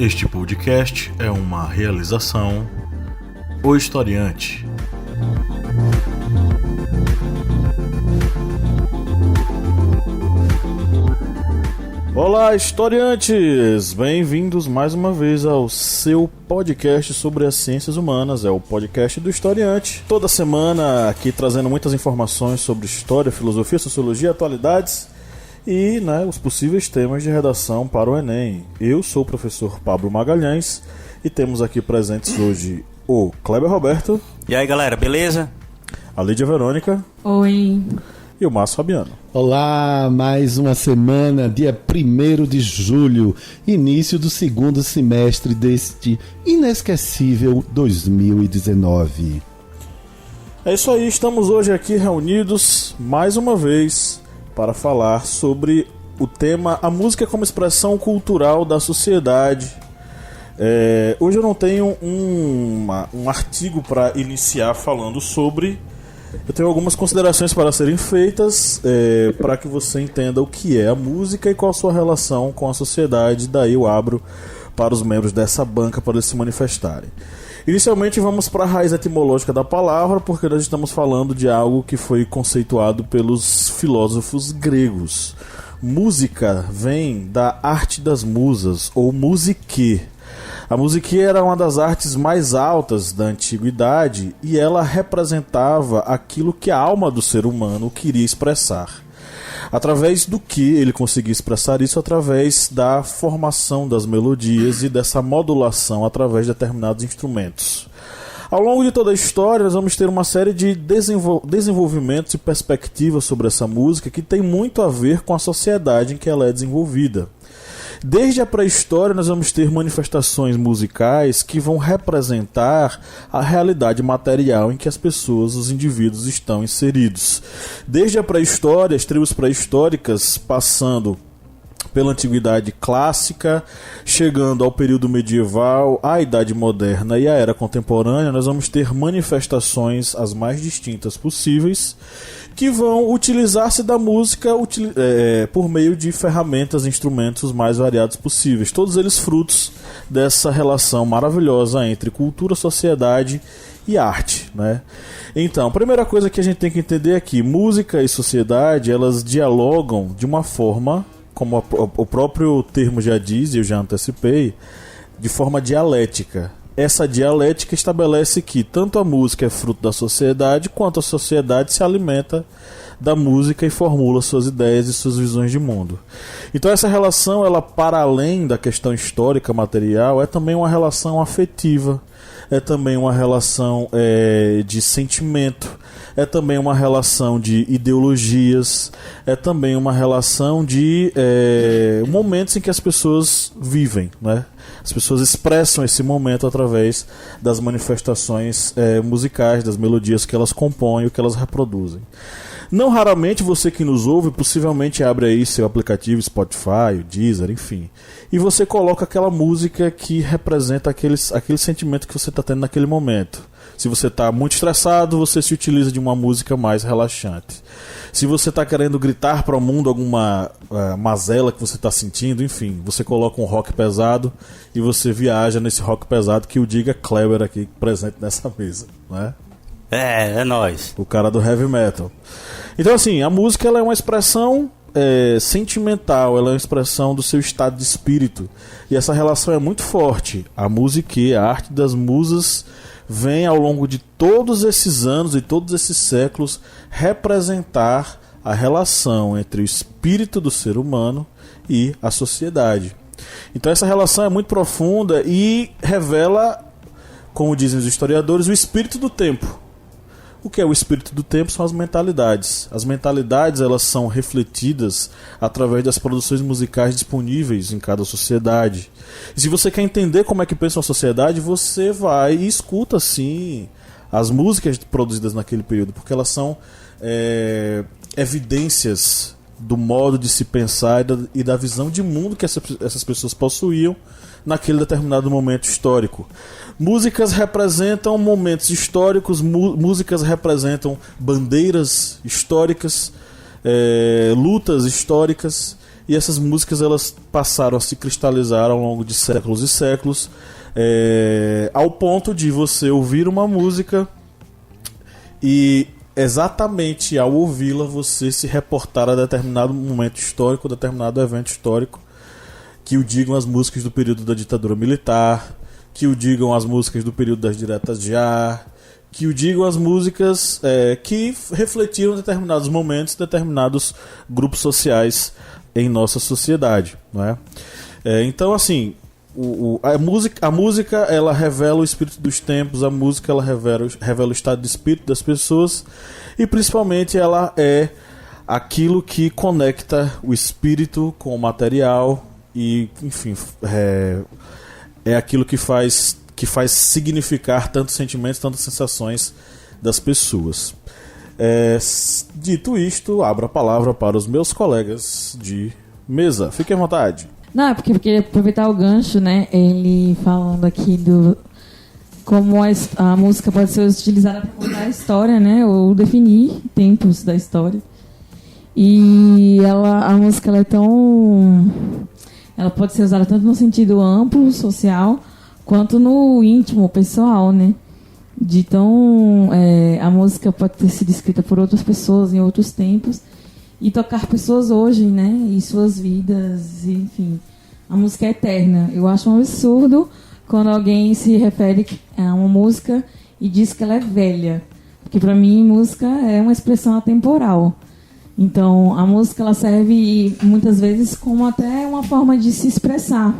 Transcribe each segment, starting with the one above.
Este podcast é uma realização O Historiante. Olá, historiantes! Bem-vindos mais uma vez ao seu podcast sobre as ciências humanas, é o podcast do Historiante. Toda semana aqui trazendo muitas informações sobre história, filosofia, sociologia, atualidades e os possíveis temas de redação para o Enem. Eu sou o professor Pablo Magalhães e temos aqui presentes hoje o Kleber Roberto. E aí, galera, beleza? A Lídia Verônica. Oi. E o Márcio Fabiano. Olá, mais uma semana, dia 1º de julho, início do segundo semestre deste inesquecível 2019. É isso aí, estamos hoje aqui reunidos mais uma vez para falar sobre o tema a música como expressão cultural da sociedade. Hoje eu não tenho um artigo para iniciar falando sobre. Eu tenho algumas considerações para serem feitas para que você entenda o que é a música e qual a sua relação com a sociedade. Daí eu abro para os membros dessa banca para eles se manifestarem. Inicialmente vamos para a raiz etimológica da palavra, porque nós estamos falando de algo que foi conceituado pelos filósofos gregos. Música vem da arte das musas, ou musique. A musique era uma das artes mais altas da antiguidade e ela representava aquilo que a alma do ser humano queria expressar. Através do que ele conseguia expressar isso? Através da formação das melodias e dessa modulação através de determinados instrumentos. Ao longo de toda a história, nós vamos ter uma série de desenvolvimentos e perspectivas sobre essa música que tem muito a ver com a sociedade em que ela é desenvolvida. Desde a pré-história nós vamos ter manifestações musicais que vão representar a realidade material em que as pessoas, os indivíduos estão inseridos. Desde a pré-história, as tribos pré-históricas, passando pela antiguidade clássica, chegando ao período medieval, à idade moderna e à era contemporânea, nós vamos ter manifestações as mais distintas possíveis que vão utilizar-se da música por meio de ferramentas e instrumentos mais variados possíveis. Todos eles frutos dessa relação maravilhosa entre cultura, sociedade e arte, Então, a primeira coisa que a gente tem que entender é que música e sociedade, elas dialogam de uma forma, como o próprio termo já diz, e eu já antecipei, de forma dialética. Essa dialética estabelece que tanto a música é fruto da sociedade, quanto a sociedade se alimenta da música e formula suas ideias e suas visões de mundo. Então essa relação, ela, para além da questão histórica, material, é também uma relação afetiva, é também uma relação de sentimento, é também uma relação de ideologias, é também uma relação de momentos em que as pessoas vivem, As pessoas expressam esse momento através das manifestações musicais, das melodias que elas compõem, o que elas reproduzem. Não raramente você que nos ouve possivelmente abre aí seu aplicativo Spotify, Deezer, enfim, e você coloca aquela música que representa aquele sentimento que você está tendo naquele momento. Se você está muito estressado, você se utiliza de uma música mais relaxante. Se você está querendo gritar para o mundo alguma mazela que você está sentindo, enfim, você coloca um rock pesado e você viaja nesse rock pesado que o diga Kleber aqui presente nessa mesa, É nóis. O cara do heavy metal. Então assim, a música ela é uma expressão sentimental, ela é uma expressão do seu estado de espírito. E essa relação é muito forte. A musique, a arte das musas, vem ao longo de todos esses anos e todos esses séculos representar a relação entre o espírito do ser humano e a sociedade. Então essa relação é muito profunda e revela, como dizem os historiadores, o espírito do tempo. O que é o espírito do tempo são as mentalidades. As mentalidades, elas são refletidas através das produções musicais disponíveis em cada sociedade. E se você quer entender como é que pensa uma sociedade, você vai e escuta, sim, as músicas produzidas naquele período, porque elas são evidências do modo de se pensar e da visão de mundo que essas pessoas possuíam naquele determinado momento histórico. Músicas representam momentos históricos, músicas representam bandeiras históricas, lutas históricas, e essas músicas elas passaram a se cristalizar ao longo de séculos e séculos, ao ponto de você ouvir uma música e exatamente ao ouvi-la você se reportar a determinado momento histórico, determinado evento histórico, que o digam as músicas do período da ditadura militar, que o digam as músicas do período das diretas de ar, que o digam as músicas que refletiram determinados momentos, determinados grupos sociais em nossa sociedade, não é? Então, assim, a música ela revela o espírito dos tempos, a música ela revela o estado de espírito das pessoas, e principalmente ela é aquilo que conecta o espírito com o material e, enfim, é aquilo que faz significar tantos sentimentos, tantas sensações das pessoas. Dito isto, abro a palavra para os meus colegas de mesa. Fiquem à vontade. Não, é porque eu queria aproveitar o gancho, né? Ele falando aqui do como a música pode ser utilizada para contar a história, né? Ou definir tempos da história. E a música ela é tão... Ela pode ser usada tanto no sentido amplo, social, quanto no íntimo, pessoal, né? A música pode ter sido escrita por outras pessoas em outros tempos e tocar pessoas hoje, né? E suas vidas, enfim. A música é eterna. Eu acho um absurdo quando alguém se refere a uma música e diz que ela é velha. Porque, para mim, música é uma expressão atemporal. Então, a música ela serve muitas vezes como até uma forma de se expressar.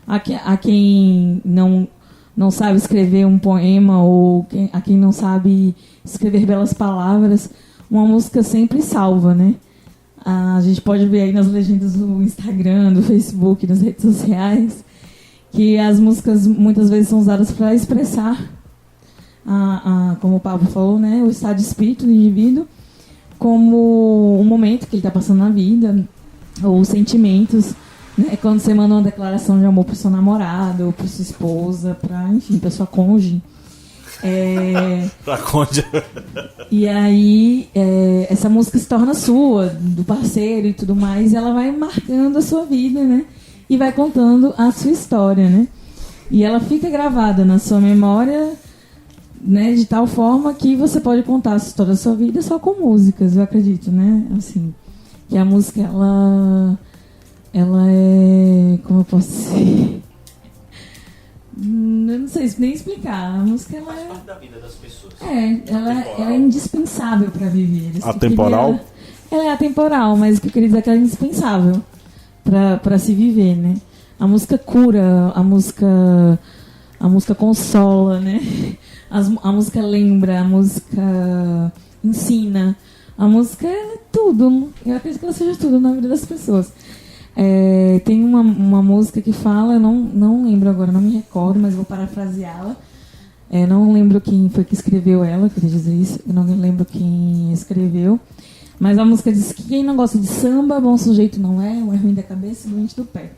A quem não sabe escrever um poema ou a quem não sabe escrever belas palavras, uma música sempre salva, né? A gente pode ver aí nas legendas do Instagram, do Facebook, nas redes sociais, que as músicas muitas vezes são usadas para expressar, como o Pablo falou, né, o estado de espírito do indivíduo, como um momento que ele está passando na vida, ou sentimentos, né, quando você manda uma declaração de amor para o seu namorado, ou para sua esposa, para sua cônjuge. Pra cônjuge. E aí, essa música se torna sua, do parceiro e tudo mais, e ela vai marcando a sua vida, né? E vai contando a sua história, né? E ela fica gravada na sua memória, né? De tal forma que você pode contar a história da sua vida só com músicas, eu acredito, né? Assim, que a música, ela é... Como eu posso dizer? Eu não sei nem explicar. A música, ela Faz parte da vida das pessoas. Ela é indispensável para viver. Atemporal? Ela é atemporal, mas o que eu queria dizer é que ela é indispensável para se viver, né? A música cura, a música consola, né? A música lembra, a música ensina. A música é tudo. Eu acredito que ela seja tudo na vida das pessoas. Tem uma música que fala, eu não lembro agora, não me recordo, mas vou parafraseá-la. Não lembro quem foi que escreveu ela, queria dizer isso, eu não lembro quem escreveu. Mas a música diz que quem não gosta de samba, bom sujeito não é ruim da cabeça e doente do pé.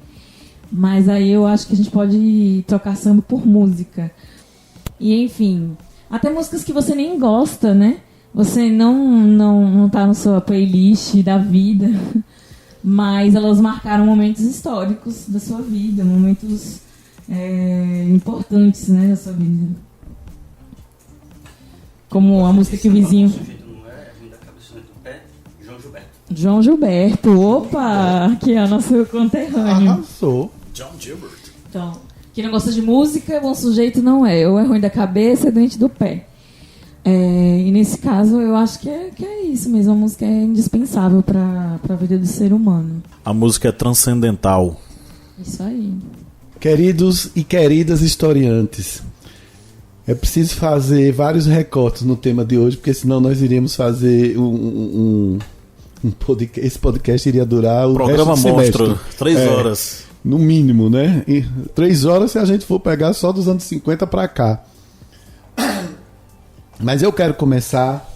Mas aí eu acho que a gente pode trocar samba por música. E enfim, até músicas que você nem gosta, né? Você não tá na sua playlist da vida, mas elas marcaram momentos históricos da sua vida, momentos importantes, né, da sua vida. Como a música que o vizinho... João Gilberto, opa! Aqui é o nosso conterrâneo. Arrasou. John Gilbert. Então, quem não gosta de música, bom sujeito não é. Ou é ruim da cabeça, é doente do pé. E nesse caso, eu acho que é isso mesmo. A música é indispensável para a vida do ser humano. A música é transcendental. Isso aí. Queridos e queridas historiantes, é preciso fazer vários recortes no tema de hoje, porque senão nós iríamos fazer um podcast. Esse podcast iria durar o Programa resto do monstro, semestre. 3 horas. No mínimo, né? E 3 horas se a gente for pegar só dos anos 50 para cá. Mas eu quero começar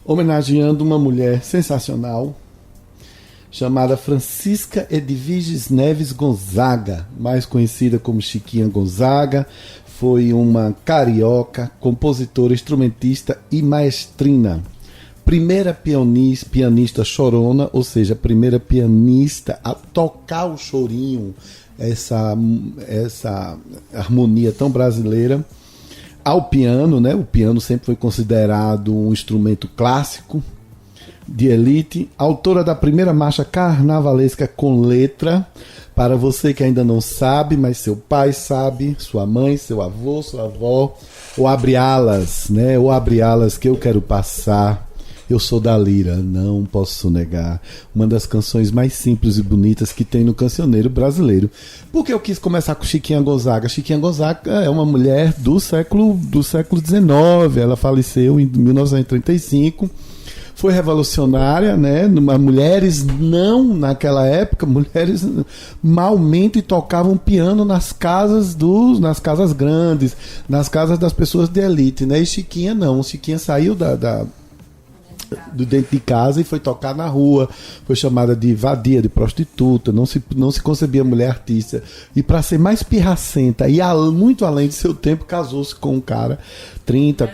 homenageando uma mulher sensacional chamada Francisca Edviges Neves Gonzaga, mais conhecida como Chiquinha Gonzaga. Foi uma carioca, compositora, instrumentista e maestrina. primeira pianista chorona, ou seja, a primeira pianista a tocar o chorinho, essa harmonia tão brasileira, ao piano, né? O piano sempre foi considerado um instrumento clássico de elite, autora da primeira marcha carnavalesca com letra. Para você que ainda não sabe, mas seu pai sabe, sua mãe, seu avô, sua avó, ou abre alas, né? Ou abre alas que eu quero passar. Eu sou da lira, não posso negar. Uma das canções mais simples e bonitas que tem no cancioneiro brasileiro. Por que eu quis começar com Chiquinha Gonzaga? Chiquinha Gonzaga é uma mulher do século XIX. Ela faleceu em 1935. Foi revolucionária, né? Mulheres não, naquela época, mulheres malmente tocavam piano nas casas grandes, nas casas das pessoas de elite, né? E Chiquinha não. Chiquinha saiu do dentro de casa e foi tocar na rua, foi chamada de vadia, de prostituta, não se concebia mulher artista, e para ser mais pirracenta e muito além de seu tempo, casou-se com um cara 30,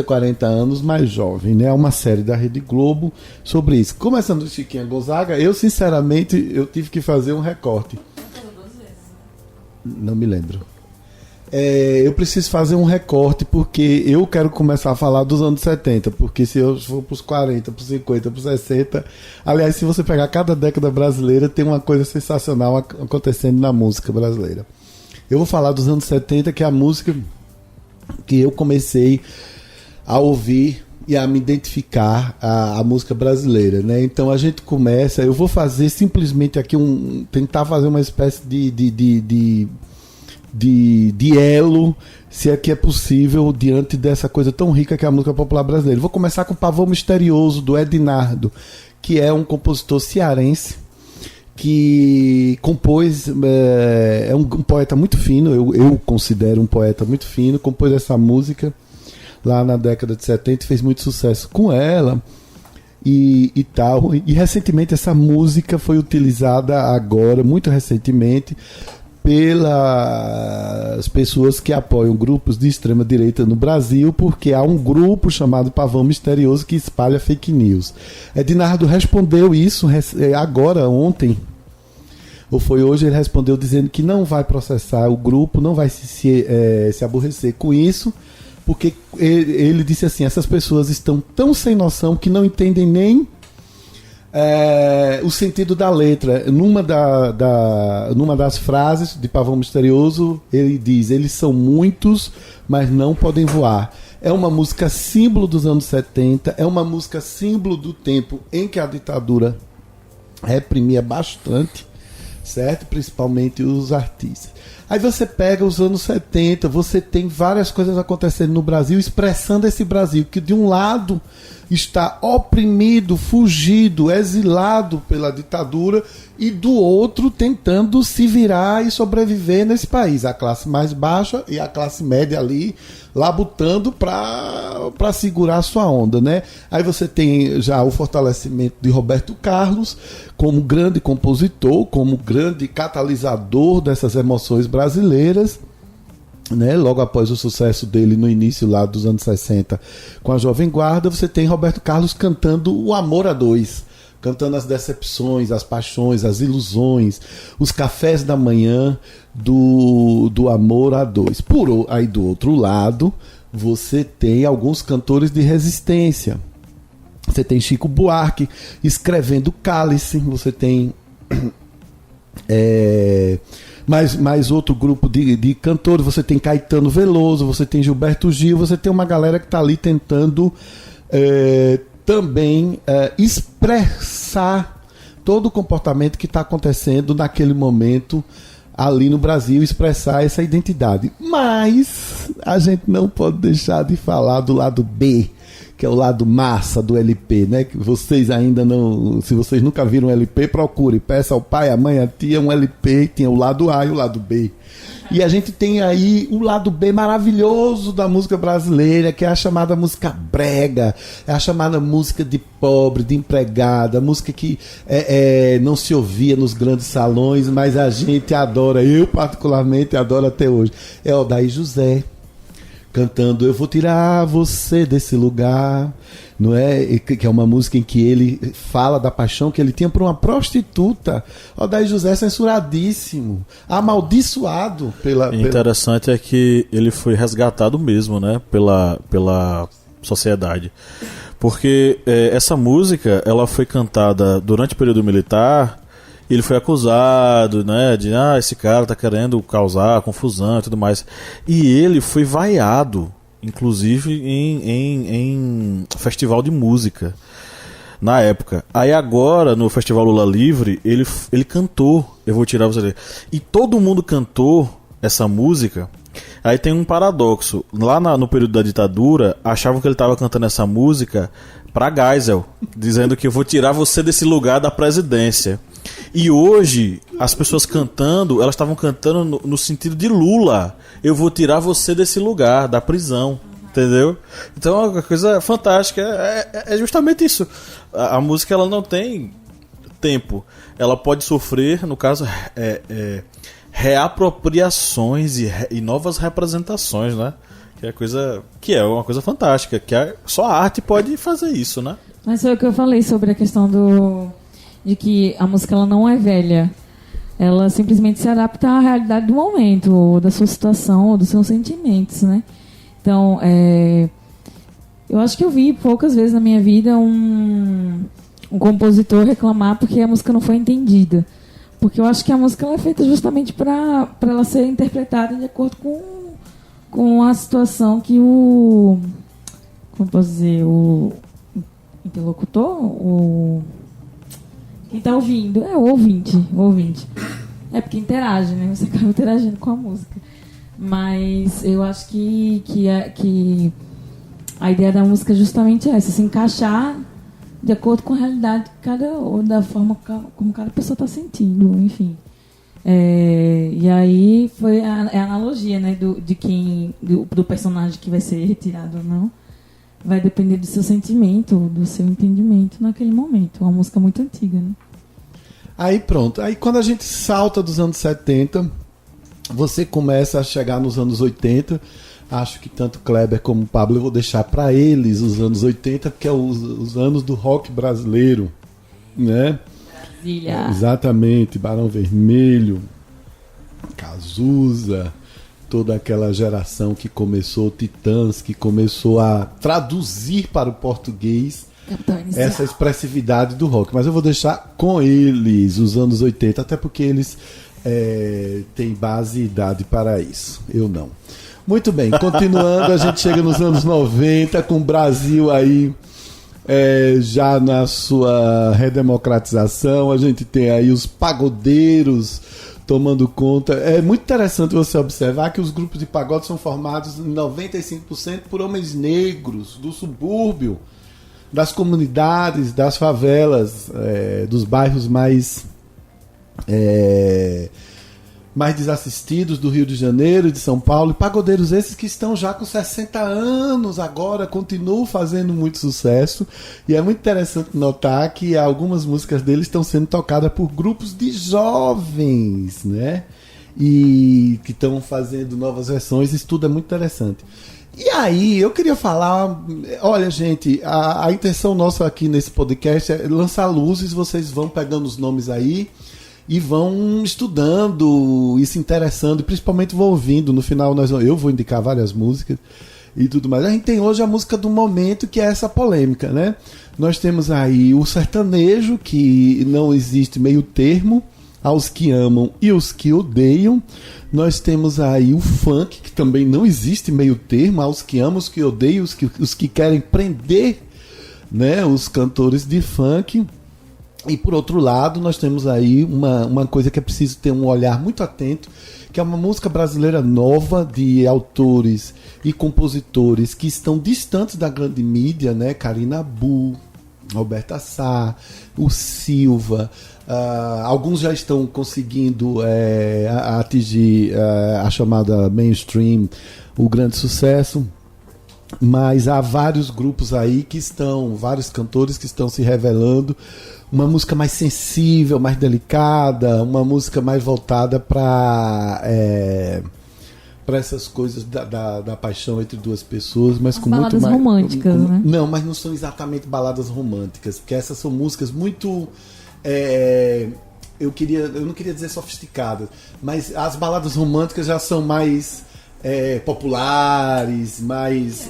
40 anos mais jovem, né? Uma série da Rede Globo sobre isso. Começando do Chiquinha Gonzaga, eu sinceramente eu tive que fazer um recorte. Não me lembro. Eu preciso fazer um recorte porque eu quero começar a falar dos anos 70, porque se eu for para os 40, para os 50, para os 60, aliás, se você pegar cada década brasileira, tem uma coisa sensacional acontecendo na música brasileira. Eu vou falar dos anos 70, que é a música que eu comecei a ouvir e a me identificar a música brasileira, né? Então a gente começa, eu vou fazer simplesmente aqui tentar fazer uma espécie de elo, se é que é possível, diante dessa coisa tão rica que é a música popular brasileira. Vou começar com o Pavão Misterioso, do Ednardo, que é um compositor cearense, que compôs, é um poeta muito fino, eu considero um poeta muito fino, compôs essa música lá na década de 70 e fez muito sucesso com ela e tal. E recentemente essa música foi utilizada agora, muito recentemente, pelas pessoas que apoiam grupos de extrema direita no Brasil, porque há um grupo chamado Pavão Misterioso que espalha fake news. Ednardo respondeu isso agora, ontem, ou foi hoje, ele respondeu dizendo que não vai processar o grupo, não vai se aborrecer com isso, porque ele disse assim, essas pessoas estão tão sem noção que não entendem nem o sentido da letra. Numa das frases de Pavão Misterioso, ele diz: eles são muitos, mas não podem voar. É uma música símbolo dos anos 70, é uma música símbolo do tempo em que a ditadura reprimia bastante, certo? Principalmente os artistas. Aí você pega os anos 70, você tem várias coisas acontecendo no Brasil, expressando esse Brasil que de um lado está oprimido, fugido, exilado pela ditadura, e do outro tentando se virar e sobreviver nesse país. A classe mais baixa e a classe média ali labutando para segurar sua onda, né? Aí você tem já o fortalecimento de Roberto Carlos como grande compositor, como grande catalisador dessas emoções brasileiras, né? Logo após o sucesso dele no início lá dos anos 60 com a Jovem Guarda, você tem Roberto Carlos cantando o amor a dois, cantando as decepções, as paixões, as ilusões, os cafés da manhã do amor a dois. Aí do outro lado você tem alguns cantores de resistência. Você tem Chico Buarque escrevendo Cálice, você tem mais outro grupo de cantores, você tem Caetano Veloso, você tem Gilberto Gil, você tem uma galera que está ali tentando também expressar todo o comportamento que está acontecendo naquele momento ali no Brasil, expressar essa identidade. Mas a gente não pode deixar de falar do lado B, que é o lado massa do LP, né? Que vocês ainda não... Se vocês nunca viram um LP, procure. Peça ao pai, à mãe, à tia um LP, tinha o lado A e o lado B. E a gente tem aí o lado B maravilhoso da música brasileira, que é a chamada música brega, é a chamada música de pobre, de empregada, a música que não se ouvia nos grandes salões, mas a gente adora, eu particularmente adoro até hoje. É Odair José, cantando Eu Vou Tirar Você Desse Lugar, não é? Que é uma música em que ele fala da paixão que ele tinha por uma prostituta. Odair José censuradíssimo, amaldiçoado pela... Interessante é que ele foi resgatado mesmo, né, pela sociedade. Porque essa música, ela foi cantada durante o período militar. Ele foi acusado, né, de esse cara tá querendo causar confusão e tudo mais. E ele foi vaiado, inclusive em festival de música na época. Aí agora, no Festival Lula Livre, ele cantou Eu Vou Tirar Você. E todo mundo cantou essa música. Aí tem um paradoxo. Lá no período da ditadura, achavam que ele estava cantando essa música pra Geisel, dizendo que eu vou tirar você desse lugar da presidência. E hoje, as pessoas cantando, elas estavam cantando no sentido de Lula. Eu vou tirar você desse lugar, da prisão. Entendeu? Então é uma coisa fantástica. É justamente isso. A música, ela não tem tempo. Ela pode sofrer, no caso, reapropriações e novas representações, né? Que é uma coisa fantástica. Só a arte pode fazer isso, né? Mas foi o que eu falei sobre a questão de que a música ela não é velha. Ela simplesmente se adapta à realidade do momento, ou da sua situação, ou dos seus sentimentos, né? Então, eu acho que eu vi poucas vezes na minha vida um compositor reclamar porque a música não foi entendida. Porque eu acho que a música ela é feita justamente para ela ser interpretada de acordo com a situação que como posso dizer, o interlocutor, quem está ouvindo, o ouvinte. É porque interage, né? Você acaba interagindo com a música. Mas eu acho que a ideia da música é justamente essa, se encaixar de acordo com a realidade ou da forma como cada pessoa está sentindo, enfim. E aí foi a analogia, né, do personagem que vai ser retirado ou não. Vai depender do seu sentimento, do seu entendimento naquele momento. É uma música muito antiga, né? Aí pronto. Aí quando a gente salta dos anos 70, você começa a chegar nos anos 80. Acho que tanto Kleber como Pablo eu vou deixar para eles os anos 80, porque é os anos do rock brasileiro, né? Brasília. Exatamente, Barão Vermelho, Cazuza, toda aquela geração que começou, Titãs, que começou a traduzir para o português essa expressividade do rock. Mas eu vou deixar com eles os anos 80, até porque eles têm base e idade para isso. Eu não. Muito bem, continuando, a gente chega nos anos 90, com o Brasil aí já na sua redemocratização. A gente tem aí os pagodeiros tomando conta. É muito interessante você observar que os grupos de pagode são formados em 95% por homens negros do subúrbio, das comunidades, das favelas, dos bairros mais desassistidos do Rio de Janeiro e de São Paulo. E pagodeiros esses que estão já com 60 anos agora, continuam fazendo muito sucesso. E é muito interessante notar que algumas músicas deles estão sendo tocadas por grupos de jovens, né? E que estão fazendo novas versões. Isso tudo é muito interessante. E aí, eu queria falar... Olha, gente, a intenção nossa aqui nesse podcast é lançar luzes. Vocês vão pegando os nomes aí e vão estudando e se interessando, e principalmente vão ouvindo. No final eu vou indicar várias músicas e tudo mais. A gente tem hoje a música do momento, que é essa polêmica, né? Nós temos aí o sertanejo, que não existe meio termo, aos que amam e os que odeiam. Nós temos aí o funk, que também não existe meio termo, aos que amam, os que odeiam, os que querem prender, né, os cantores de funk. E por outro lado, nós temos aí uma coisa que é preciso ter um olhar muito atento, que é uma música brasileira nova, de autores e compositores que estão distantes da grande mídia, né? Karina Bu, Roberta Sá, o Silva. Alguns já estão conseguindo atingir a chamada mainstream, o grande sucesso. Mas há vários grupos aí vários cantores que estão se revelando. Uma música mais sensível, mais delicada, uma música mais voltada para para essas coisas da paixão entre duas pessoas, mas as com muito baladas mais românticas, né? Não, mas não são exatamente baladas românticas, porque essas são músicas muito eu não queria dizer sofisticadas, mas as baladas românticas já são mais populares, mais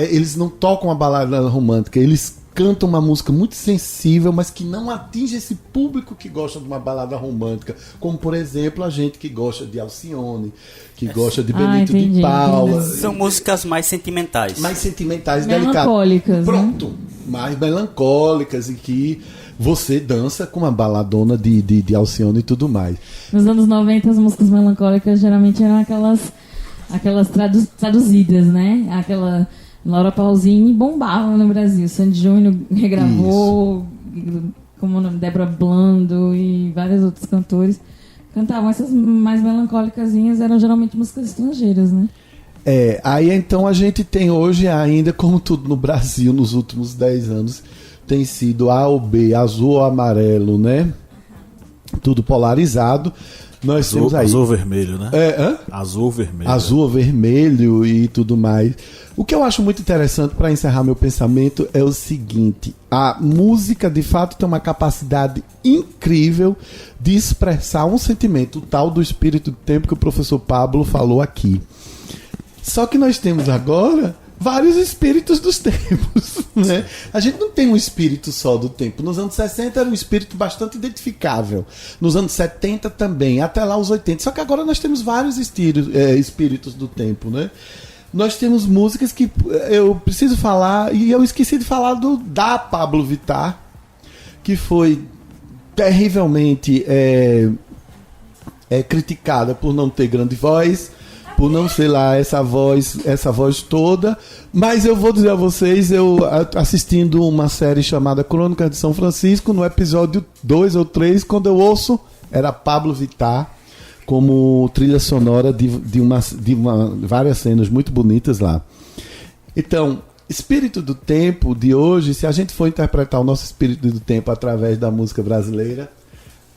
eles não tocam a balada romântica, eles cantam uma música muito sensível, mas que não atinge esse público que gosta de uma balada romântica, como por exemplo a gente que gosta de Alcione, que gosta de Benito de Paula. São músicas mais sentimentais. Mais sentimentais, melancólicas, pronto, né? Mais melancólicas, e que você dança com uma baladona de Alcione e tudo mais. Nos anos 90 as músicas melancólicas geralmente eram aquelas traduzidas, né? Aquela Laura Pausini bombava no Brasil. Sandy Júnior regravou, como o nome, Débora Blando e vários outros cantores cantavam. Essas mais melancólicasinhas eram geralmente músicas estrangeiras, né? Aí então a gente tem hoje ainda, como tudo no Brasil nos últimos 10 anos, tem sido A ou B, azul ou amarelo, né? Tudo polarizado. Nós temos aí azul ou vermelho, né? Azul ou vermelho. Azul ou vermelho e tudo mais. O que eu acho muito interessante para encerrar meu pensamento é o seguinte: a música de fato tem uma capacidade incrível de expressar um sentimento, o tal do espírito do tempo que o professor Pablo falou aqui. Só que nós temos agora vários espíritos dos tempos, né? A gente não tem um espírito só do tempo. Nos anos 60 era um espírito bastante identificável. Nos anos 70 também, até lá os 80. Só que agora nós temos vários espíritos do tempo, né? Nós temos músicas que eu preciso falar, e eu esqueci de falar da Pablo Vittar, que foi terrivelmente criticada por não ter grande voz, por não ser lá essa voz toda. Mas eu vou dizer a vocês, eu assistindo uma série chamada Crônicas de São Francisco, no episódio 2 ou 3, quando eu ouço, era Pablo Vittar como trilha sonora de várias cenas muito bonitas lá. Então, espírito do tempo de hoje, se a gente for interpretar o nosso espírito do tempo através da música brasileira,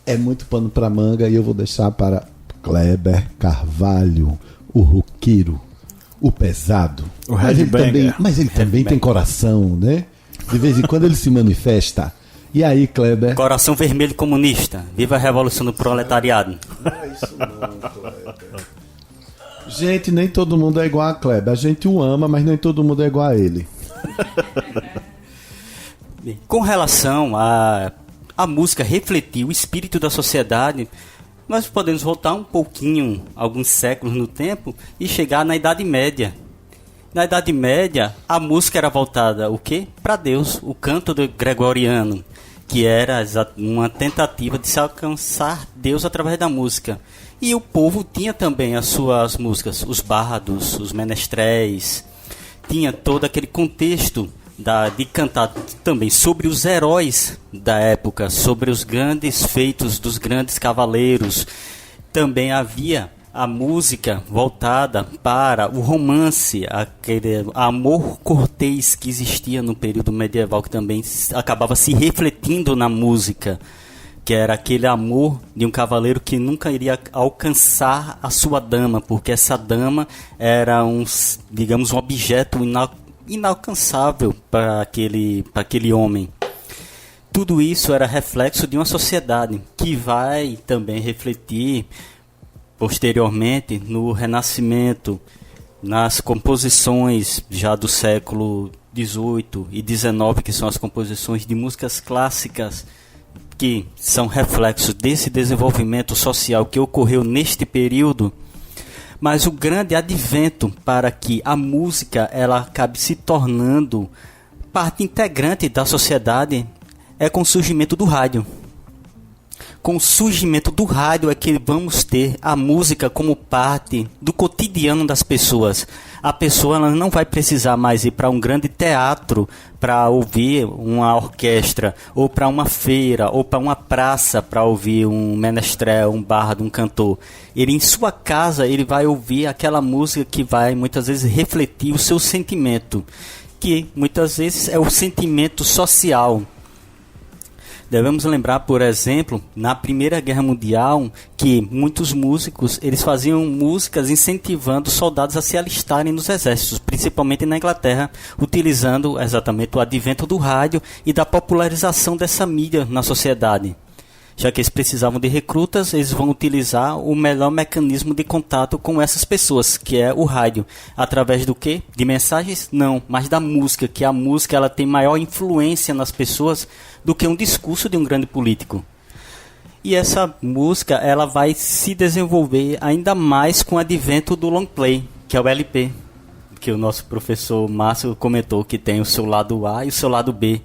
é muito pano para manga, e eu vou deixar para Kleber Carvalho, o roqueiro, o pesado. Mas ele também tem coração, né? De vez em quando ele se manifesta. E aí, Kleber? Coração vermelho comunista. Viva a revolução do proletariado. Não é isso não, Kleber. Gente, nem todo mundo é igual a Kleber. A gente o ama, mas nem todo mundo é igual a ele. Com relação a música refletir o espírito da sociedade, nós podemos voltar um pouquinho, alguns séculos no tempo, e chegar na Idade Média. Na Idade Média, a música era voltada o quê? Para Deus, o canto gregoriano, que era uma tentativa de se alcançar Deus através da música. E o povo tinha também as suas músicas, os bardos, os menestréis, tinha todo aquele contexto de cantar também sobre os heróis da época, sobre os grandes feitos dos grandes cavaleiros. Também havia a música voltada para o romance, aquele amor cortês que existia no período medieval, que também acabava se refletindo na música, que era aquele amor de um cavaleiro que nunca iria alcançar a sua dama, porque essa dama era um objeto inalcançável para aquele homem. Tudo isso era reflexo de uma sociedade que vai também refletir posteriormente no Renascimento, nas composições já do século XVIII e XIX, que são as composições de músicas clássicas, que são reflexos desse desenvolvimento social que ocorreu neste período. Mas o grande advento para que a música ela acabe se tornando parte integrante da sociedade é com o surgimento do rádio. Com o surgimento do rádio é que vamos ter a música como parte do cotidiano das pessoas. A pessoa ela não vai precisar mais ir para um grande teatro para ouvir uma orquestra, ou para uma feira, ou para uma praça para ouvir um menestrel, um bardo, um cantor. Ele em sua casa ele vai ouvir aquela música que vai muitas vezes refletir o seu sentimento, que muitas vezes é o sentimento social. Devemos lembrar, por exemplo, na Primeira Guerra Mundial, que muitos músicos eles faziam músicas incentivando soldados a se alistarem nos exércitos, principalmente na Inglaterra, utilizando exatamente o advento do rádio e da popularização dessa mídia na sociedade. Já que eles precisavam de recrutas, eles vão utilizar o melhor mecanismo de contato com essas pessoas, que é o rádio. Através do quê? De mensagens? Não, mas da música, que a música ela tem maior influência nas pessoas do que um discurso de um grande político. E essa música ela vai se desenvolver ainda mais com o advento do long play, que é o LP, que o nosso professor Márcio comentou que tem o seu lado A e o seu lado B.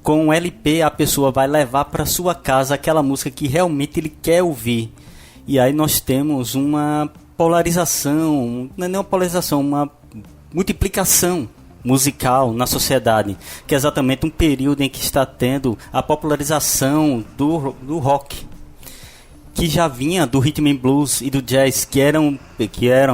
Com o LP, a pessoa vai levar para sua casa aquela música que realmente ele quer ouvir. E aí nós temos uma polarização, não é nem uma polarização, uma multiplicação musical na sociedade, que é exatamente um período em que está tendo a popularização do rock, que já vinha do rhythm and blues e do jazz, que eram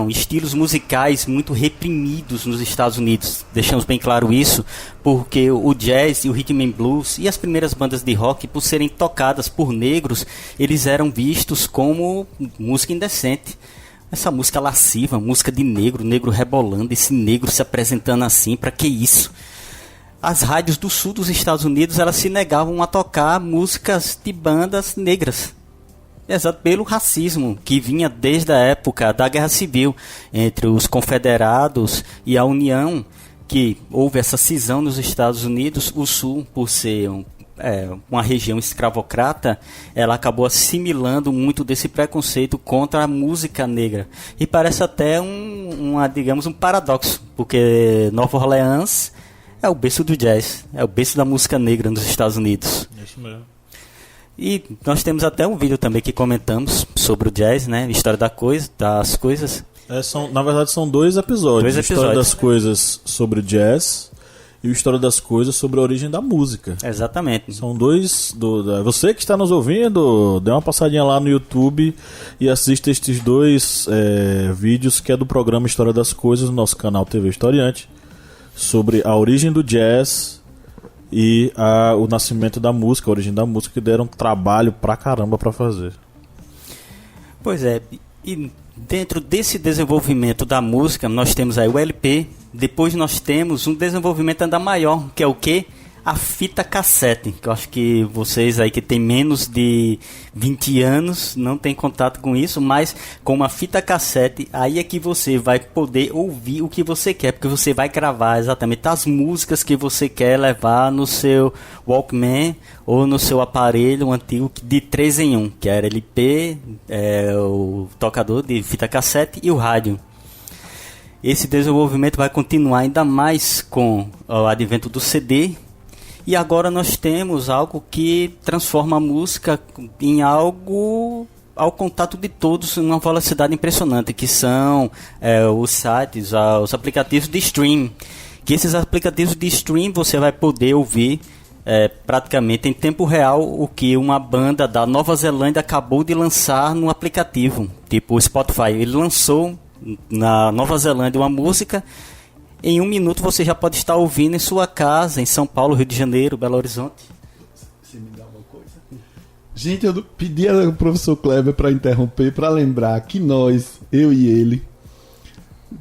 estilos musicais muito reprimidos nos Estados Unidos. Deixamos bem claro isso, porque o jazz e o rhythm and blues e as primeiras bandas de rock, por serem tocadas por negros, eles eram vistos como música indecente. Essa música lasciva, música de negro, negro rebolando, esse negro se apresentando assim, para que isso? As rádios do sul dos Estados Unidos, elas se negavam a tocar músicas de bandas negras. Exato, pelo racismo que vinha desde a época da Guerra Civil entre os confederados e a União, que houve essa cisão nos Estados Unidos. O Sul, por ser uma região escravocrata, ela acabou assimilando muito desse preconceito contra a música negra. E parece até digamos, um paradoxo, porque Nova Orleans é o berço do jazz, é o berço da música negra nos Estados Unidos. Isso mesmo. E nós temos até um vídeo também que comentamos sobre o jazz, né? História das coisas. Na verdade são dois episódios. História das coisas sobre o jazz e o História das coisas sobre a origem da música. Exatamente. São dois... Você que está nos ouvindo, dê uma passadinha lá no YouTube e assista estes dois vídeos, que é do programa História das Coisas, no nosso canal TV Historiante, sobre a origem do jazz e o nascimento da música, a origem da música, que deram trabalho pra caramba pra fazer. Pois é, e dentro desse desenvolvimento da música, nós temos aí o LP, depois nós temos um desenvolvimento ainda maior, que é o quê? A fita cassete, que eu acho que vocês aí que tem menos de 20 anos não tem contato com isso, mas com uma fita cassete, aí é que você vai poder ouvir o que você quer, porque você vai gravar exatamente as músicas que você quer levar no seu Walkman ou no seu aparelho antigo de 3 em 1, que era LP, o tocador de fita cassete e o rádio. Esse desenvolvimento vai continuar ainda mais com o advento do CD. E agora nós temos algo que transforma a música em algo ao contato de todos em uma velocidade impressionante, que são os sites, os aplicativos de stream. Que esses aplicativos de stream você vai poder ouvir praticamente em tempo real o que uma banda da Nova Zelândia acabou de lançar no aplicativo, tipo o Spotify. Ele lançou na Nova Zelândia uma música. Em 1 minuto você já pode estar ouvindo em sua casa, em São Paulo, Rio de Janeiro, Belo Horizonte. Você me dá uma coisa? Gente, eu pedi ao professor Kleber para interromper, para lembrar que nós, eu e ele,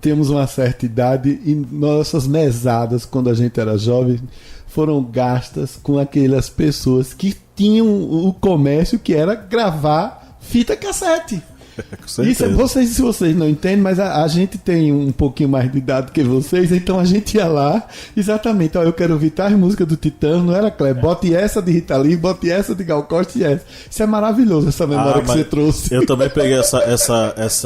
temos uma certa idade e nossas mesadas, quando a gente era jovem, foram gastas com aquelas pessoas que tinham o comércio que era gravar fita cassete. Isso, se vocês não entendem, mas a gente tem um pouquinho mais de idade que vocês, então a gente ia lá, exatamente, eu quero ouvir tais músicas do Titã, não era, Kleber? Bote essa de Rita Lee, bote essa de Gal Costa e essa. Isso é maravilhoso, essa memória que você trouxe. Eu também peguei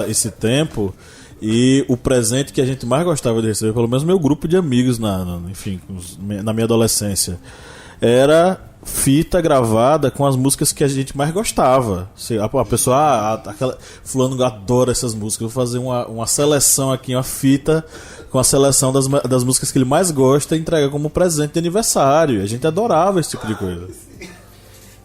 esse tempo, e o presente que a gente mais gostava de receber, pelo menos meu grupo de amigos na minha adolescência, era fita gravada com as músicas que a gente mais gostava. A pessoa, fulano adora essas músicas, vou fazer uma seleção aqui, uma fita com a seleção das músicas que ele mais gosta e entrega como presente de aniversário. A gente adorava esse tipo de coisa.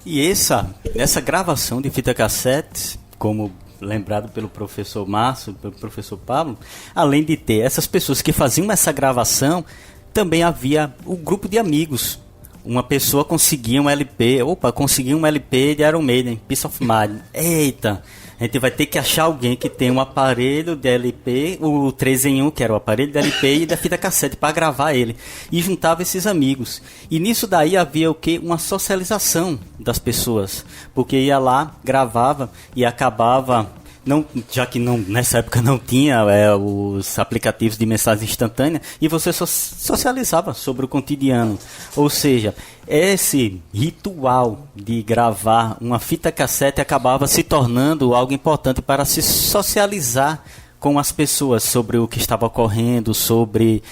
E essa gravação de fita cassete, como lembrado pelo professor Márcio, pelo professor Pablo, além de ter essas pessoas que faziam essa gravação, também havia o grupo de amigos, uma pessoa conseguia um LP, consegui um LP de Iron Maiden, Peace of Mind. Eita, a gente vai ter que achar alguém que tem um aparelho de LP, o 3 em 1, que era o aparelho de LP e da fita cassete, para gravar ele. E juntava esses amigos. E nisso daí havia o quê? Uma socialização das pessoas. Porque ia lá, gravava e acabava... Não, já que nessa época não tinha os aplicativos de mensagem instantânea, e você socializava sobre o cotidiano. Ou seja, esse ritual de gravar uma fita cassete acabava se tornando algo importante para se socializar com as pessoas sobre o que estava ocorrendo, sobre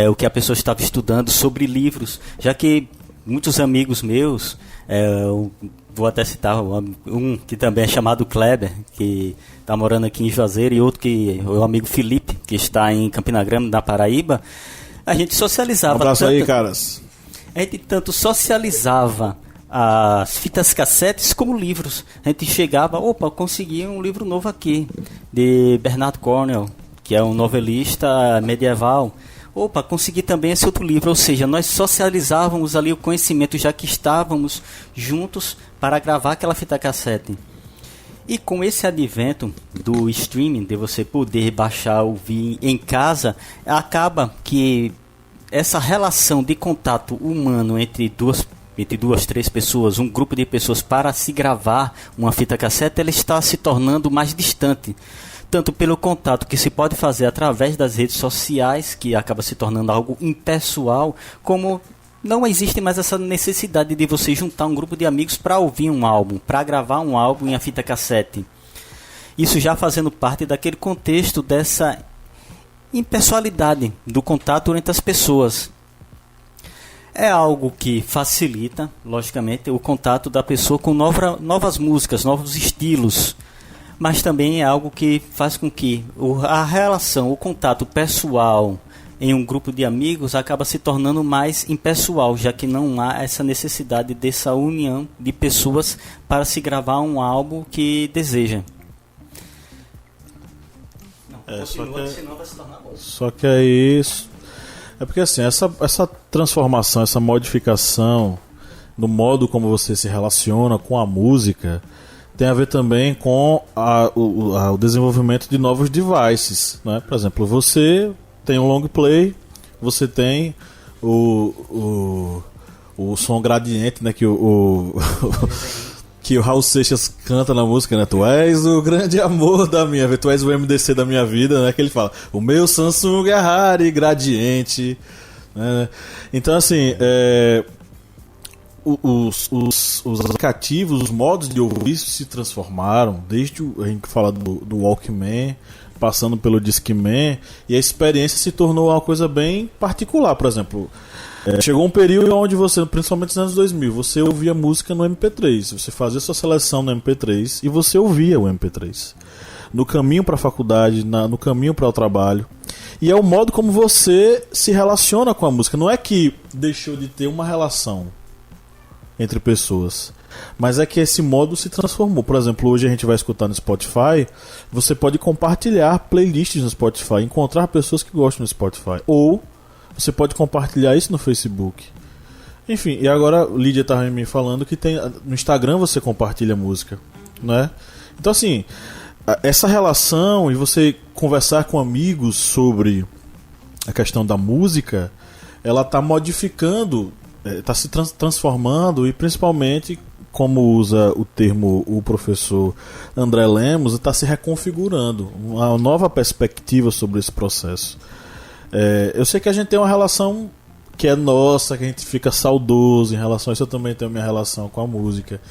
o que a pessoa estava estudando, sobre livros, já que muitos amigos meus, vou até citar um que também é chamado Kleber, que está morando aqui em Juazeiro, e outro que o amigo Felipe, que está em Campina Grande, na Paraíba. A gente socializava. Um abraço aí, caras. A gente tanto socializava as fitas cassetes como livros. A gente chegava, consegui um livro novo aqui, de Bernard Cornwell, que é um novelista medieval. Consegui também esse outro livro. Ou seja, nós socializávamos ali o conhecimento, já que estávamos juntos para gravar aquela fita cassete. E com esse advento do streaming, de você poder baixar, ouvir em casa, acaba que essa relação de contato humano entre duas, três pessoas, um grupo de pessoas para se gravar uma fita cassete, ela está se tornando mais distante. Tanto pelo contato que se pode fazer através das redes sociais, que acaba se tornando algo impessoal, como não existe mais essa necessidade de você juntar um grupo de amigos para ouvir um álbum, para gravar um álbum em a fita cassete. Isso já fazendo parte daquele contexto dessa impessoalidade do contato entre as pessoas. É algo que facilita, logicamente, o contato da pessoa com novas músicas, novos estilos. Mas também é algo que faz com que a relação, o contato pessoal em um grupo de amigos acaba se tornando mais impessoal, já que não há essa necessidade dessa união de pessoas para se gravar um álbum que deseja. Só que aí... É porque assim, essa transformação, essa modificação no modo como você se relaciona com a música... tem a ver também com o desenvolvimento de novos devices, né? Por exemplo, você tem um long play, você tem o som gradiente, né? Que que o Raul Seixas canta na música, né? Tu és o grande amor da minha vida, tu és o MDC da minha vida, né? Que ele fala, o meu Samsung é raro gradiente, né? Então assim, os aplicativos, os modos de ouvir se transformaram, desde a gente fala do Walkman, passando pelo Discman, e a experiência se tornou uma coisa bem particular. Por exemplo, chegou um período onde você, principalmente nos anos 2000, você ouvia música no MP3, você fazia sua seleção no MP3 e você ouvia o MP3 no caminho para a faculdade, no caminho para o trabalho. E é o modo como você se relaciona com a música. Não é que deixou de ter uma relação entre pessoas, mas é que esse modo se transformou. Por exemplo, hoje a gente vai escutar no Spotify, você pode compartilhar playlists no Spotify, encontrar pessoas que gostam do Spotify, ou você pode compartilhar isso no Facebook. Enfim, e agora Lídia estava me falando que no Instagram você compartilha música, né? Então assim, essa relação e você conversar com amigos sobre a questão da música, ela está modificando, está se transformando, e principalmente, como usa o termo o professor André Lemos, está se reconfigurando uma nova perspectiva sobre esse processo. Eu sei que a gente tem uma relação que é nossa, que a gente fica saudoso em relação a isso. Eu também tenho minha relação com a música,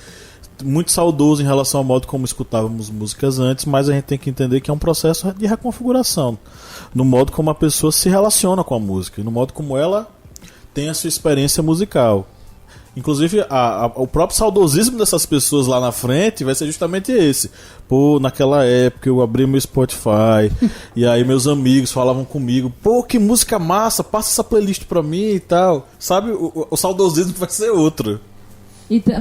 muito saudoso em relação ao modo como escutávamos músicas antes, mas a gente tem que entender que é um processo de reconfiguração no modo como a pessoa se relaciona com a música, no modo como ela tem a sua experiência musical. Inclusive, o próprio saudosismo dessas pessoas lá na frente vai ser justamente esse. Pô, naquela época eu abri meu Spotify e aí meus amigos falavam comigo, pô, que música massa, passa essa playlist pra mim e tal. Sabe, o saudosismo vai ser outro.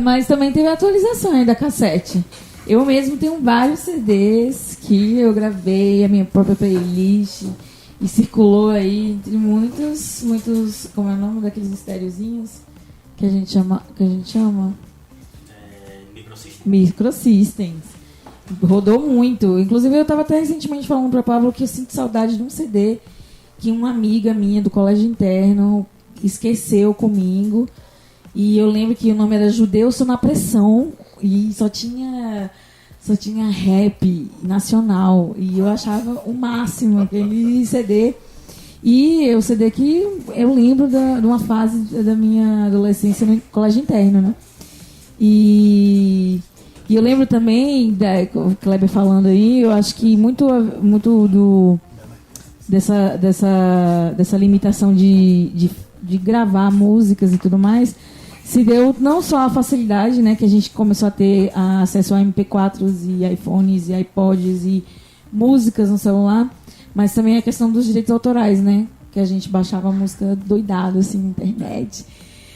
Mas também teve a atualização aí da cassete. Eu mesmo tenho vários CDs que eu gravei, a minha própria playlist, e circulou aí entre muitos, como é o nome daqueles estéreozinhos? que a gente chama Microsystems. Rodou muito. Inclusive eu estava até recentemente falando para Pablo que eu sinto saudade de um CD que uma amiga minha do colégio interno esqueceu comigo. E eu lembro que o nome era Judeu Sou na Pressão e só tinha rap nacional. E eu achava o máximo aquele CD. E o CD que eu lembro de uma fase da minha adolescência no colégio interno, né? E eu lembro também, o Kleber falando aí, eu acho que muito dessa limitação de gravar músicas e tudo mais, se deu não só a facilidade, né, que a gente começou a ter acesso a MP4s e iPhones e iPods e músicas no celular, mas também a questão dos direitos autorais, né, que a gente baixava a música doidado, assim, na internet.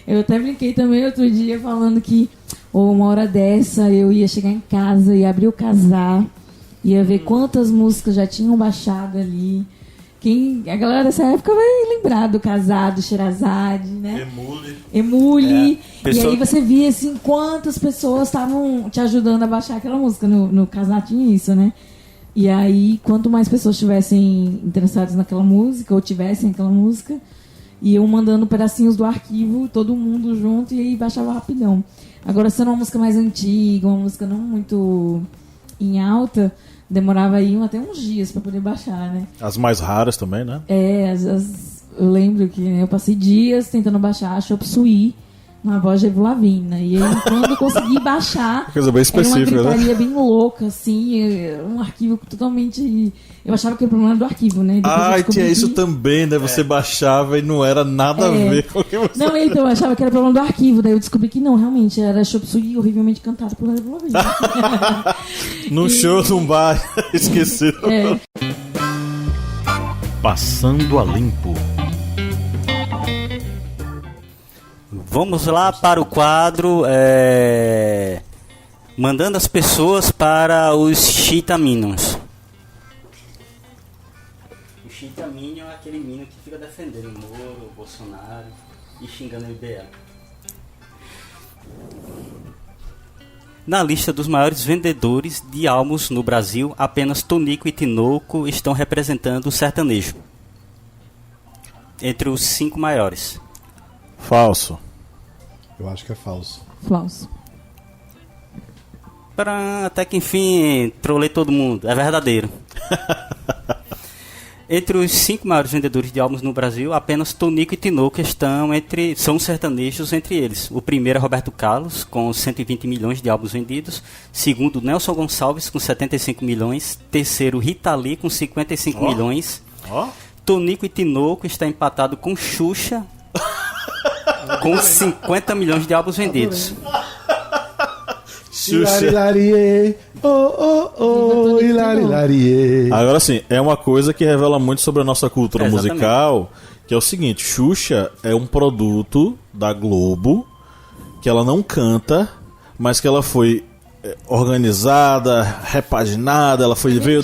Eu até brinquei também outro dia falando que uma hora dessa eu ia chegar em casa e abrir o Kazaa, ia ver quantas músicas já tinham baixado ali. A galera dessa época vai lembrar do Kazaa, do Sherazade, né? Emule. E aí você via assim quantas pessoas estavam te ajudando a baixar aquela música. No Kazaa tinha isso, né? E aí, quanto mais pessoas estivessem interessadas naquela música, ou tivessem aquela música, iam mandando pedacinhos do arquivo, todo mundo junto, e aí baixava rapidão. Agora, sendo uma música mais antiga, uma música não muito em alta, demorava aí até uns dias para poder baixar, né? As mais raras também, né? Eu lembro que eu passei dias tentando baixar a Chop Suey na voz de Avril Lavigne. E aí, quando eu consegui baixar, coisa bem específica, era uma gritaria, né? bem louca, assim, um arquivo totalmente... Eu achava que era o problema do arquivo, né? Tinha isso também, né? Você baixava e não era nada a ver com o que você... Não, então, eu achava que era problema do arquivo, daí eu descobri que não, realmente, era Chop Suey horrivelmente cantado por Avril Lavigne. Num show, num bar, esquecido. Passando a Limpo. Vamos lá para o quadro mandando as pessoas para os Cheetaminions. O Cheetaminion é aquele minion que fica defendendo o Moro, o Bolsonaro e xingando o IBA. Na lista dos maiores vendedores de álbuns no Brasil, apenas Tonico e Tinoco estão representando o sertanejo. Entre os 5 maiores. Falso. Eu acho que é falso. Falso. Até que enfim, trolei todo mundo. É verdadeiro. Entre os 5 maiores vendedores de álbuns no Brasil, apenas Tonico e Tinoco são sertanejos entre eles. O primeiro é Roberto Carlos, com 120 milhões de álbuns vendidos. Segundo, Nelson Gonçalves, com 75 milhões. Terceiro, Rita Lee, com 55 milhões. Tonico e Tinoco está empatado com Xuxa, com 50 milhões de álbuns vendidos. Xuxa. Hilarilarie, hilarilarie. Agora sim, é uma coisa que revela muito sobre a nossa cultura musical, que é o seguinte: Xuxa é um produto da Globo, que ela não canta, mas que ela foi organizada, repaginada, ela veio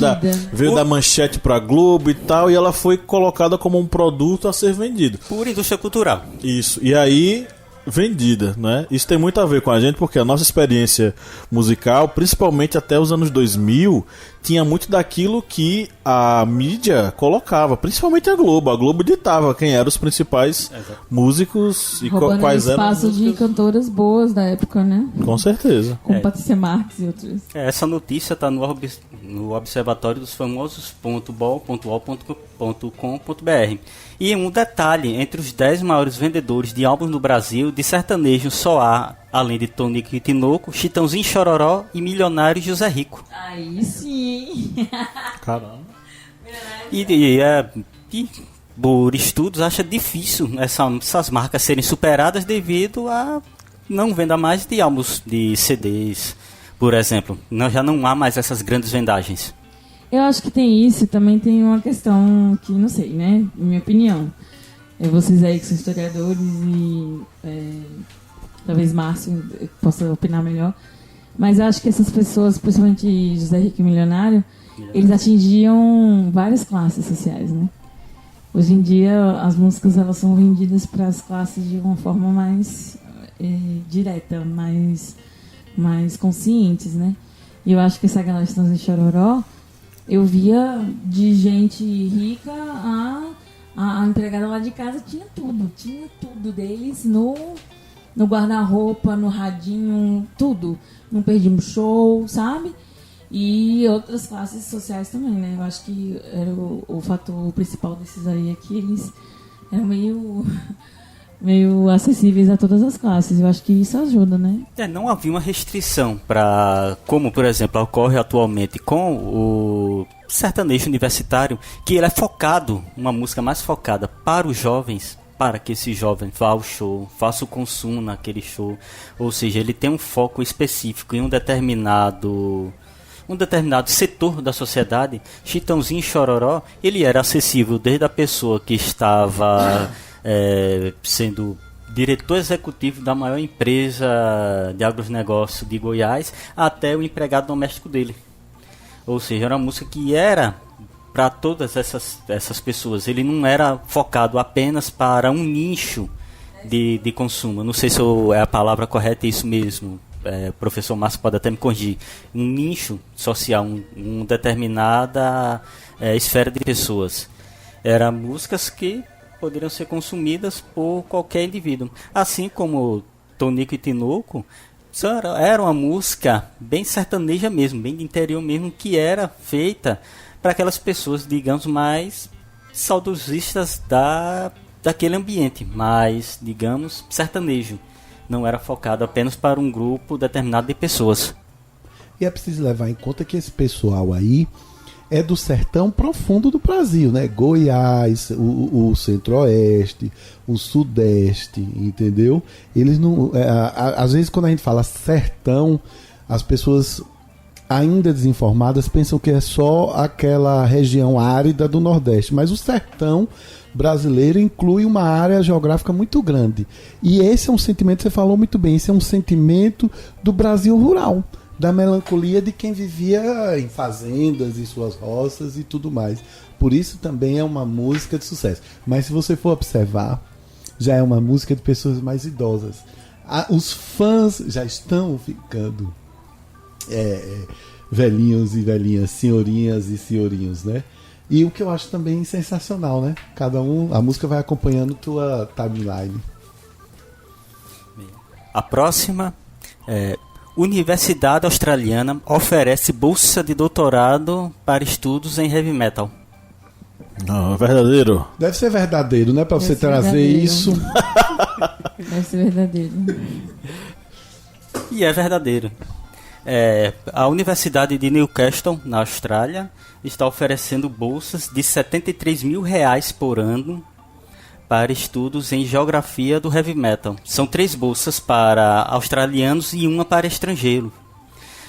da Manchete pra Globo e tal, e ela foi colocada como um produto a ser vendido. Por indústria cultural. Isso, e aí vendida, né? Isso tem muito a ver com a gente, porque a nossa experiência musical, principalmente até os anos 2000, tinha muito daquilo que a mídia colocava, principalmente a Globo. A Globo ditava quem eram os principais músicos e quais eram espaço de cantoras boas da época, né? Com certeza. Com Patrícia Marques e outros. Essa notícia está no Observatório dos Famosos.bol.com.br. E um detalhe, entre os 10 maiores vendedores de álbuns no Brasil, de sertanejo só há, além de Tonico e Tinoco, Chitãozinho Chororó e Milionário José Rico. Aí sim! Caramba. E por estudos, acha difícil essas marcas serem superadas devido a não venda mais de álbuns de CDs, por exemplo. Já não há mais essas grandes vendagens. Eu acho que tem isso, também tem uma questão que, não sei, né? Minha opinião. Vocês aí que são historiadores e talvez Márcio possa opinar melhor. Mas eu acho que essas pessoas, principalmente José Rico e Milionário, eles atingiam várias classes sociais, né? Hoje em dia as músicas elas são vendidas para as classes de uma forma mais direta, mais conscientes, né? E eu acho que essa galera Estãozinho Chororó, eu via de gente rica a empregada lá de casa, tinha tudo deles no guarda-roupa, no radinho, tudo. Não perdíamos show, sabe? E outras classes sociais também, né? Eu acho que era o fator principal desses aí é que eles eram meio acessíveis a todas as classes. Eu acho que isso ajuda, né? Não havia uma restrição para, como por exemplo ocorre atualmente com o sertanejo universitário, que ele é focado, uma música mais focada para os jovens, para que esse jovem vá ao show, faça o consumo naquele show. Ou seja, ele tem um foco específico em um determinado setor da sociedade. Chitãozinho e Chororó, ele era acessível desde a pessoa que estava sendo diretor executivo da maior empresa de agronegócio de Goiás, até o empregado doméstico dele. Ou seja, era uma música que era para todas essas pessoas. Ele não era focado apenas para um nicho de consumo. Não sei se é a palavra correta, é isso mesmo. O professor Márcio pode até me corrigir. Um nicho social, uma determinada esfera de pessoas. Eram músicas que poderiam ser consumidas por qualquer indivíduo. Assim como Tonico e Tinoco, era uma música bem sertaneja mesmo, bem de interior mesmo, que era feita para aquelas pessoas, digamos, mais saudosistas daquele ambiente, mais, digamos, sertanejo. Não era focado apenas para um grupo determinado de pessoas. E é preciso levar em conta que esse pessoal aí é do sertão profundo do Brasil, né? Goiás, o centro-oeste, o sudeste, entendeu? Eles não... às vezes quando a gente fala sertão, as pessoas ainda desinformadas pensam que é só aquela região árida do Nordeste, mas o sertão brasileiro inclui uma área geográfica muito grande. E esse é um sentimento, você falou muito bem, esse é um sentimento do Brasil rural, da melancolia de quem vivia em fazendas, em suas roças e tudo mais. Por isso também é uma música de sucesso. Mas se você for observar, já é uma música de pessoas mais idosas. Os fãs já estão ficando velhinhos e velhinhas, senhorinhas e senhorinhos, né? E o que eu acho também sensacional, né? A música vai acompanhando tua timeline. A próxima Universidade Australiana oferece bolsa de doutorado para estudos em heavy metal. Não, é verdadeiro. Deve ser verdadeiro, né? Para você trazer verdadeiro. isso. Deve ser verdadeiro. E é verdadeiro. A Universidade de Newcastle, na Austrália, está oferecendo bolsas de R$73 mil por ano para estudos em geografia do heavy metal. São 3 bolsas para australianos e uma para estrangeiro.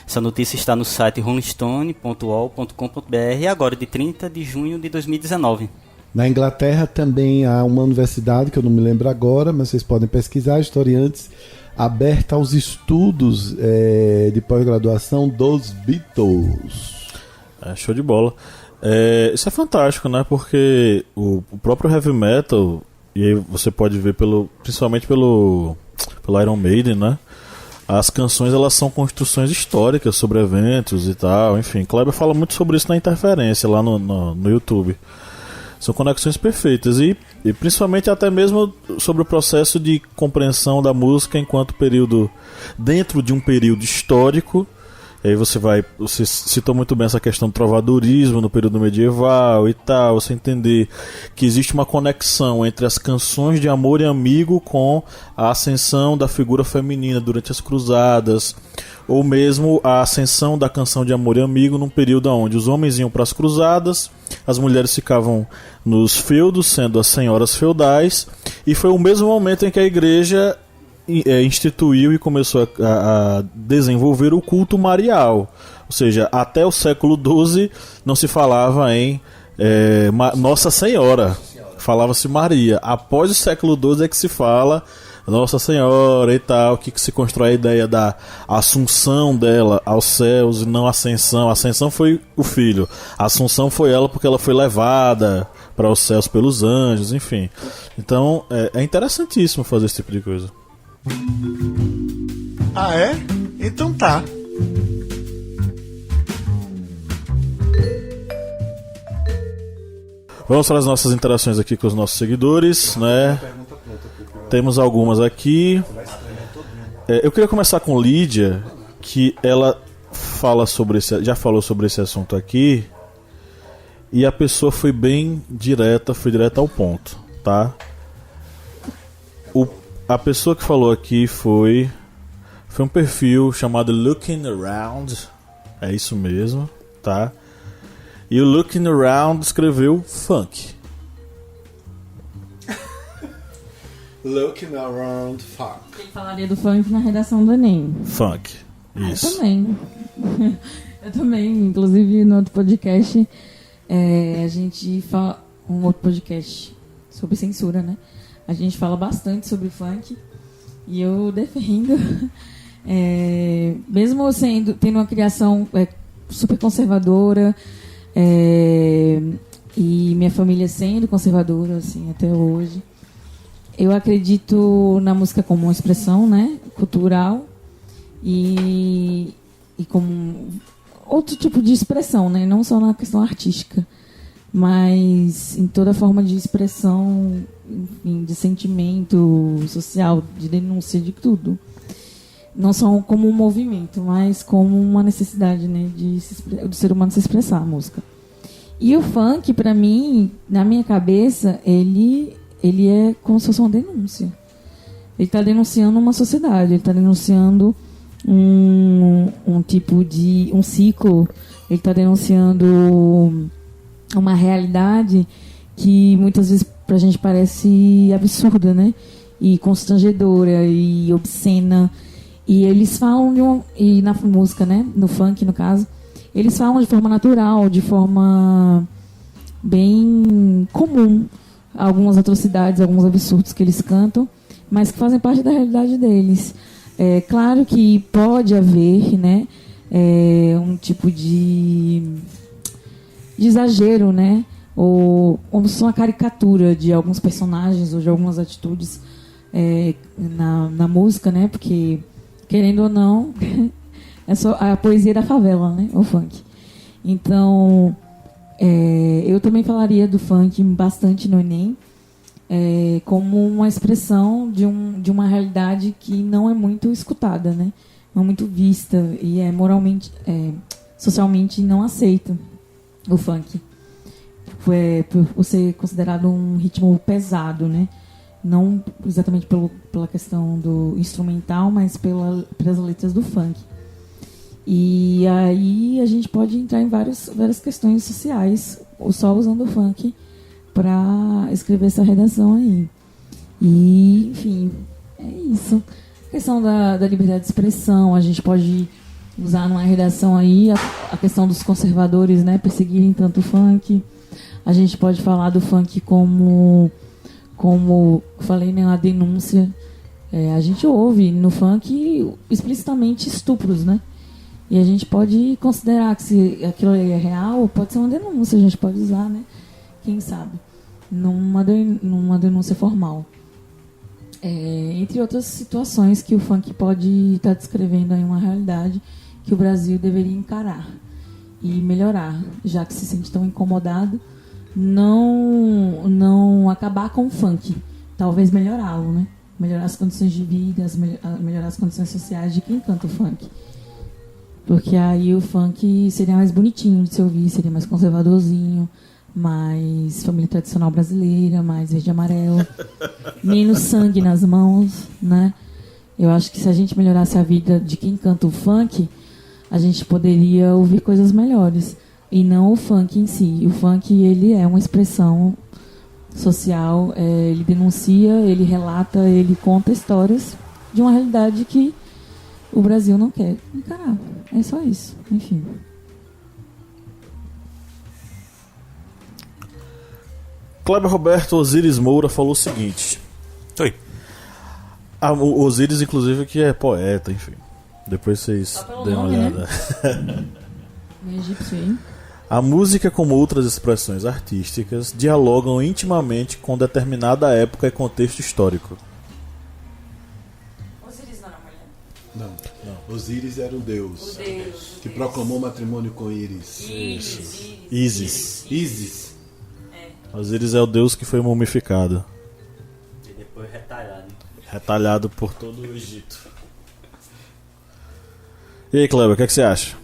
Essa notícia está no site rollingstone.ol.com.br, agora de 30 de junho de 2019. Na Inglaterra também há uma universidade, que eu não me lembro agora, mas vocês podem pesquisar, Historiantes, aberta aos estudos de pós-graduação dos Beatles. Show de bola. Isso é fantástico, né? Porque o próprio heavy metal, e aí você pode ver principalmente pelo Iron Maiden, né? As canções, elas são construções históricas sobre eventos e tal, enfim. Kleber fala muito sobre isso na Interferência lá no YouTube. São conexões perfeitas e principalmente até mesmo sobre o processo de compreensão da música enquanto período, dentro de um período histórico. E aí você citou muito bem essa questão do trovadorismo no período medieval e tal, você entender que existe uma conexão entre as canções de amor e amigo com a ascensão da figura feminina durante as cruzadas, ou mesmo a ascensão da canção de amor e amigo num período onde os homens iam para as cruzadas, as mulheres ficavam nos feudos, sendo as senhoras feudais, e foi o mesmo momento em que a igreja instituiu e começou a desenvolver o culto marial. Ou seja, até o século XII não se falava em Nossa Senhora, falava-se Maria. Após o século XII é que se fala Nossa Senhora e tal, que se constrói a ideia da assunção dela aos céus e não ascensão. A ascensão foi o filho, a assunção foi ela porque ela foi levada para os céus pelos anjos, enfim. Então é interessantíssimo fazer esse tipo de coisa. Ah, é? Então tá. Vamos para as nossas interações aqui com os nossos seguidores, né? Temos algumas aqui. Eu queria começar com Lídia, que ela já falou sobre esse assunto aqui, e a pessoa foi bem direta, foi direta ao ponto, tá? A pessoa que falou aqui foi um perfil chamado Looking Around, é isso mesmo, tá? E o Looking Around escreveu funk. Looking around funk. Quem falaria do funk na redação do Enem? Funk, isso. Eu também. Eu também, inclusive no outro podcast, a gente fala. Um outro podcast sobre censura, né? A gente fala bastante sobre funk. E eu defendo. Mesmo tendo uma criação super conservadora, e minha família sendo conservadora, assim, até hoje. Eu acredito na música como uma expressão, né, cultural e como outro tipo de expressão, né, não só na questão artística, mas em toda forma de expressão, enfim, de sentimento social, de denúncia, de tudo. Não só como um movimento, mas como uma necessidade, né, do ser humano se expressar, a música. E o funk, para mim, na minha cabeça, ele é como se fosse uma denúncia. Ele está denunciando uma sociedade, ele está denunciando um tipo de... um ciclo, ele está denunciando uma realidade que muitas vezes pra gente parece absurda, né? E constrangedora e obscena. E eles falam e na música, né? No funk, no caso, eles falam de forma natural, de forma bem comum. Algumas atrocidades, alguns absurdos que eles cantam, mas que fazem parte da realidade deles. É claro que pode haver, né, um tipo de exagero, né, ou como se fosse uma caricatura de alguns personagens ou de algumas atitudes na música, né, porque, querendo ou não, é só a poesia da favela, né, o funk. Então... eu também falaria do funk bastante no Enem, como uma expressão de uma realidade que não é muito escutada, né? Não é muito vista e é moralmente, socialmente não aceita o funk. Por ser considerado um ritmo pesado, né? Não exatamente pela questão do instrumental, mas pelas letras do funk. E aí a gente pode entrar em várias questões sociais, só usando o funk para escrever essa redação aí. E, enfim, é isso. A questão da liberdade de expressão, a gente pode usar numa redação aí a questão dos conservadores, né, perseguirem tanto o funk. A gente pode falar do funk como falei, né, uma denúncia. A gente ouve no funk explicitamente estupros, né? E a gente pode considerar que se aquilo é real, pode ser uma denúncia, a gente pode usar, né? Quem sabe? Numa denúncia formal. Entre outras situações que o funk pode estar descrevendo aí uma realidade que o Brasil deveria encarar e melhorar, já que se sente tão incomodado, não acabar com o funk, talvez melhorá-lo, né? Melhorar as condições de vida, melhorar as condições sociais de quem canta o funk. Porque aí o funk seria mais bonitinho de se ouvir, seria mais conservadorzinho, mais família tradicional brasileira, mais verde e amarelo, menos sangue nas mãos, né? Eu acho que se a gente melhorasse a vida de quem canta o funk, a gente poderia ouvir coisas melhores. E não o funk em si. O funk, ele é uma expressão social, ele denuncia, ele relata, ele conta histórias de uma realidade que o Brasil não quer encarar. É só isso, enfim. Kleber Roberto Osiris Moura falou o seguinte. Oi. O Osiris, inclusive, que é poeta, enfim. Depois vocês dêem uma olhada. Né? Egípcio, hein? A música, como outras expressões artísticas, dialogam intimamente com determinada época e contexto histórico. Osíris não era mulher? Não. Osíris era o deus que proclamou matrimônio com Íris. Isis. Osíris é o deus que foi mumificado. E depois retalhado. Retalhado por todo o Egito. E aí, Kleber, o que você acha?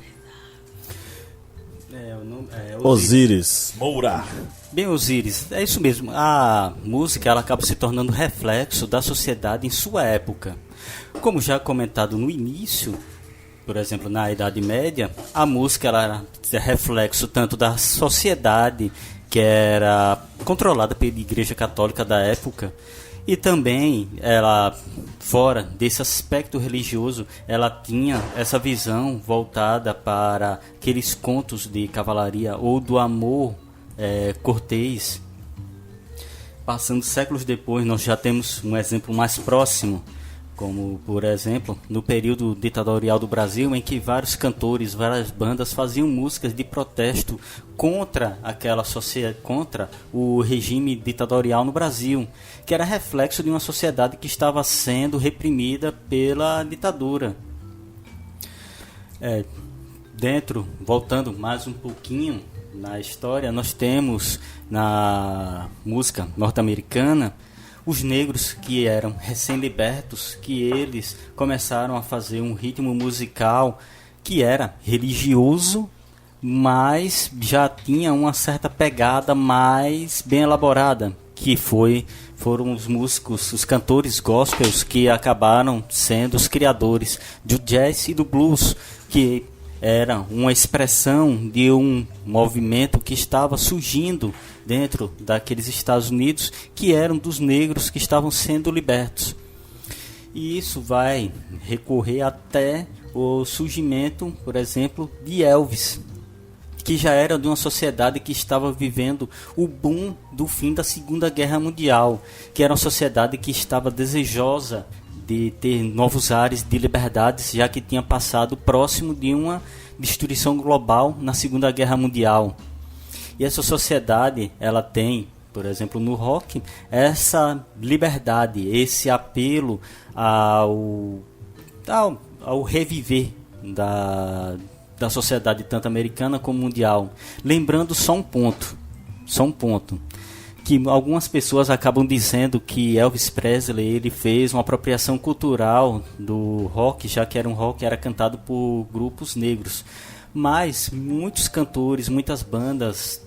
Osíris Moura. Bem, Osíris, é isso mesmo. A música ela acaba se tornando reflexo da sociedade em sua época. Como já comentado no início, por exemplo, na Idade Média, a música ela é reflexo tanto da sociedade que era controlada pela Igreja Católica da época, e também ela, fora desse aspecto religioso, ela tinha essa visão voltada para aqueles contos de cavalaria ou do amor cortês. Passando séculos depois, nós já temos um exemplo mais próximo, como, por exemplo, no período ditatorial do Brasil, em que vários cantores, várias bandas faziam músicas de protesto contra aquela sociedade, contra o regime ditatorial no Brasil, que era reflexo de uma sociedade que estava sendo reprimida pela ditadura. Voltando mais um pouquinho na história, nós temos na música norte-americana os negros que eram recém-libertos, que eles começaram a fazer um ritmo musical que era religioso, mas já tinha uma certa pegada mais bem elaborada, que foram os músicos, os cantores gospels que acabaram sendo os criadores do jazz e do blues, que era uma expressão de um movimento que estava surgindo dentro daqueles Estados Unidos, que eram dos negros que estavam sendo libertos. E isso vai recorrer até o surgimento, por exemplo, de Elvis, que já era de uma sociedade que estava vivendo o boom do fim da Segunda Guerra Mundial, que era uma sociedade que estava desejosa de ter novos ares de liberdades, já que tinha passado próximo de uma destruição global na Segunda Guerra Mundial. E essa sociedade, ela tem, por exemplo, no rock, essa liberdade, esse apelo ao reviver da sociedade tanto americana como mundial. Lembrando só um ponto, que algumas pessoas acabam dizendo que Elvis Presley ele fez uma apropriação cultural do rock, já que era um rock que era cantado por grupos negros. Mas muitos cantores, muitas bandas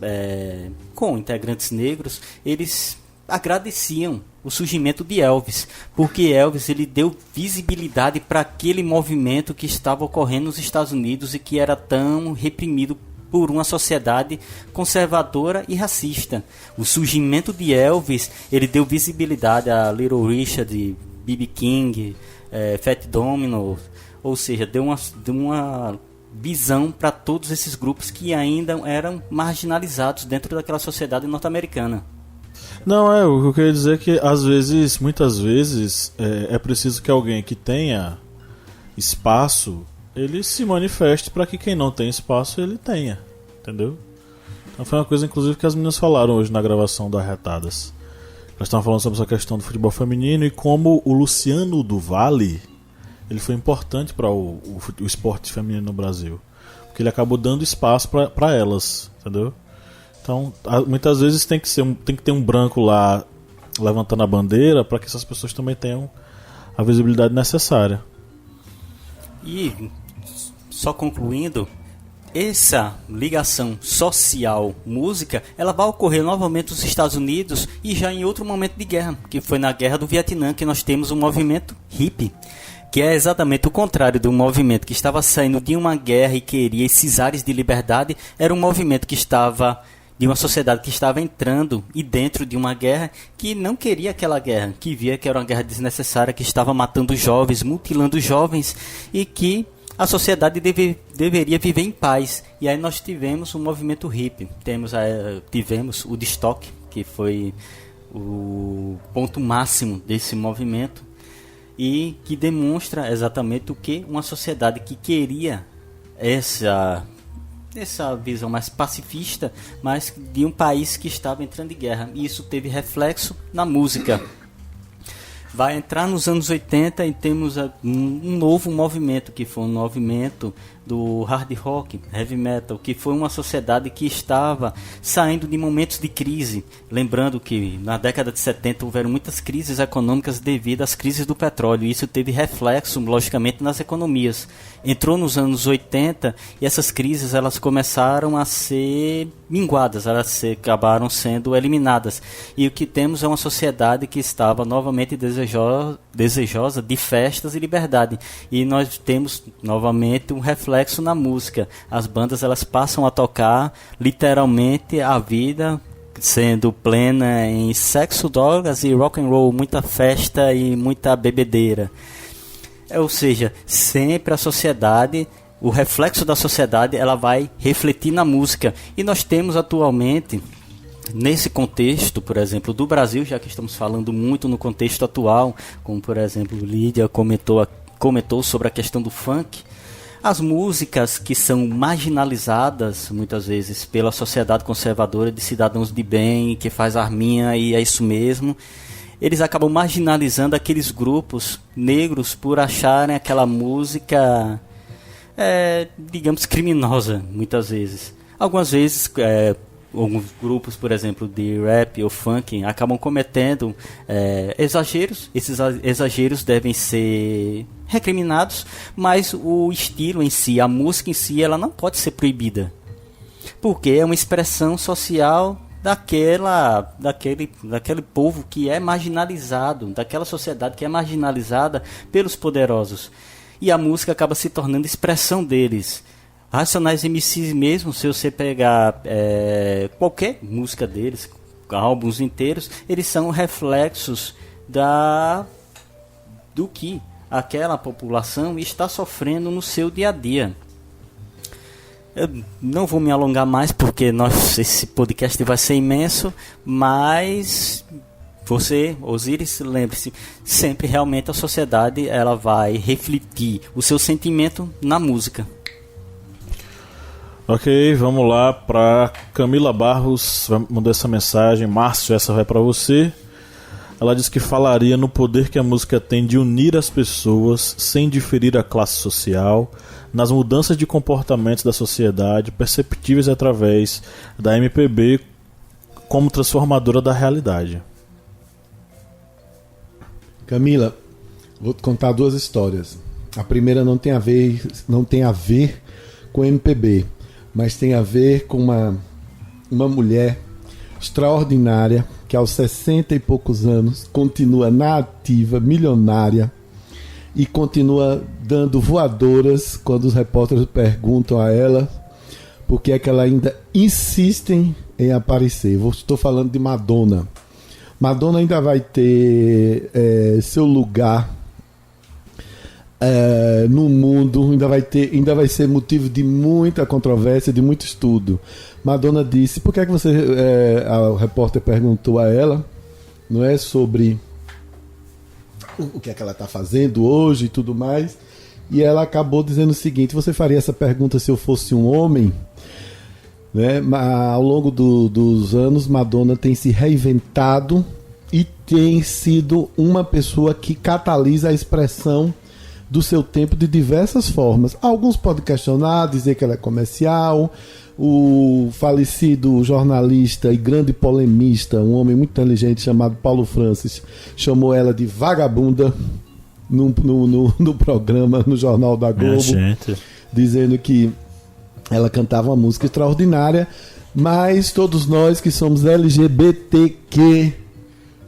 com integrantes negros, eles agradeciam o surgimento de Elvis, porque Elvis ele deu visibilidade para aquele movimento que estava ocorrendo nos Estados Unidos e que era tão reprimido por uma sociedade conservadora e racista. O surgimento de Elvis ele deu visibilidade a Little Richard, B.B. King, Fat Domino, ou seja, deu uma visão para todos esses grupos que ainda eram marginalizados dentro daquela sociedade norte-americana. Não, o que eu queria dizer é que muitas vezes é preciso que alguém que tenha espaço, ele se manifeste para que quem não tem espaço, ele tenha, entendeu? Então foi uma coisa, inclusive, que as meninas falaram hoje na gravação do Arretadas. Elas estavam falando sobre essa questão do futebol feminino e como o Luciano do Vale ele foi importante para o esporte feminino no Brasil, porque ele acabou dando espaço para elas, entendeu? Então, muitas vezes tem que ter um branco lá levantando a bandeira para que essas pessoas também tenham a visibilidade necessária. E, só concluindo, essa ligação social, música, ela vai ocorrer novamente nos Estados Unidos e já em outro momento de guerra, que foi na Guerra do Vietnã, que nós temos um movimento hippie, que é exatamente o contrário do movimento que estava saindo de uma guerra e queria esses ares de liberdade. Era um movimento que estava de uma sociedade que estava entrando e dentro de uma guerra que não queria aquela guerra, que via que era uma guerra desnecessária, que estava matando jovens, mutilando jovens e que a sociedade deveria viver em paz. E aí nós tivemos um movimento hippie, tivemos o Woodstock, que foi o ponto máximo desse movimento e que demonstra exatamente o que uma sociedade que queria essa visão mais pacifista, mas de um país que estava entrando em guerra. E isso teve reflexo na música. vai entrar nos anos 80 e temos um novo movimento, que foi um movimento do hard rock, heavy metal, que foi uma sociedade que estava saindo de momentos de crise. Lembrando que na década de 70 houveram muitas crises econômicas devido às crises do petróleo, e isso teve reflexo, logicamente, nas economias. Entrou nos anos 80 e essas crises elas começaram a ser minguadas, elas acabaram sendo eliminadas. E o que temos é uma sociedade que estava novamente desejosa de festas e liberdade. E nós temos novamente um reflexo na música. As bandas elas passam a tocar literalmente a vida sendo plena em sexo, drogas e rock and roll, muita festa e muita bebedeira. Ou seja, sempre a sociedade, o reflexo da sociedade, ela vai refletir na música. E nós temos atualmente, nesse contexto, por exemplo, do Brasil, já que estamos falando muito no contexto atual, como por exemplo Lídia comentou sobre a questão do funk, as músicas que são marginalizadas muitas vezes pela sociedade conservadora de cidadãos de bem, que faz arminha e é isso mesmo, eles acabam marginalizando aqueles grupos negros por acharem aquela música, digamos, criminosa, muitas vezes. Algumas vezes, alguns grupos, por exemplo, de rap ou funk, acabam cometendo exageros. Esses exageros devem ser recriminados, mas o estilo em si, a música em si, ela não pode ser proibida, porque é uma expressão social daquele povo que é marginalizado, daquela sociedade que é marginalizada pelos poderosos. E a música acaba se tornando expressão deles. Racionais MCs mesmo, se você pegar qualquer música deles, álbuns inteiros, eles são reflexos do que aquela população está sofrendo no seu dia a dia. Eu não vou me alongar mais porque esse podcast vai ser imenso, mas você, Osíris, lembre-se, sempre realmente a sociedade ela vai refletir o seu sentimento na música. Ok, vamos lá para Camila Barros, mandou essa mensagem. Márcio, essa vai para você. Ela diz que falaria no poder que a música tem de unir as pessoas sem diferir a classe social, nas mudanças de comportamentos da sociedade perceptíveis através da MPB como transformadora da realidade. Camila, vou te contar duas histórias. A primeira não tem a ver com MPB, mas tem a ver com uma mulher extraordinária que aos 60 e poucos anos continua na ativa, milionária, e continua dando voadoras quando os repórteres perguntam a ela por que é que ela ainda insiste em aparecer. Estou falando de Madonna. Madonna ainda vai ter seu lugar no mundo, ainda vai ser motivo de muita controvérsia, de muito estudo. Madonna disse, por que é que você... o repórter perguntou a ela, não é, sobre o que é que ela está fazendo hoje e tudo mais, e ela acabou dizendo o seguinte: você faria essa pergunta se eu fosse um homem? Né? Ao longo dos anos, Madonna tem se reinventado e tem sido uma pessoa que catalisa a expressão do seu tempo de diversas formas. Alguns podem questionar, dizer que ela é comercial. O falecido jornalista e grande polemista, um homem muito inteligente chamado Paulo Francis, chamou ela de vagabunda no programa, no Jornal da Globo, dizendo que ela cantava uma música extraordinária, mas todos nós que somos LGBTQ,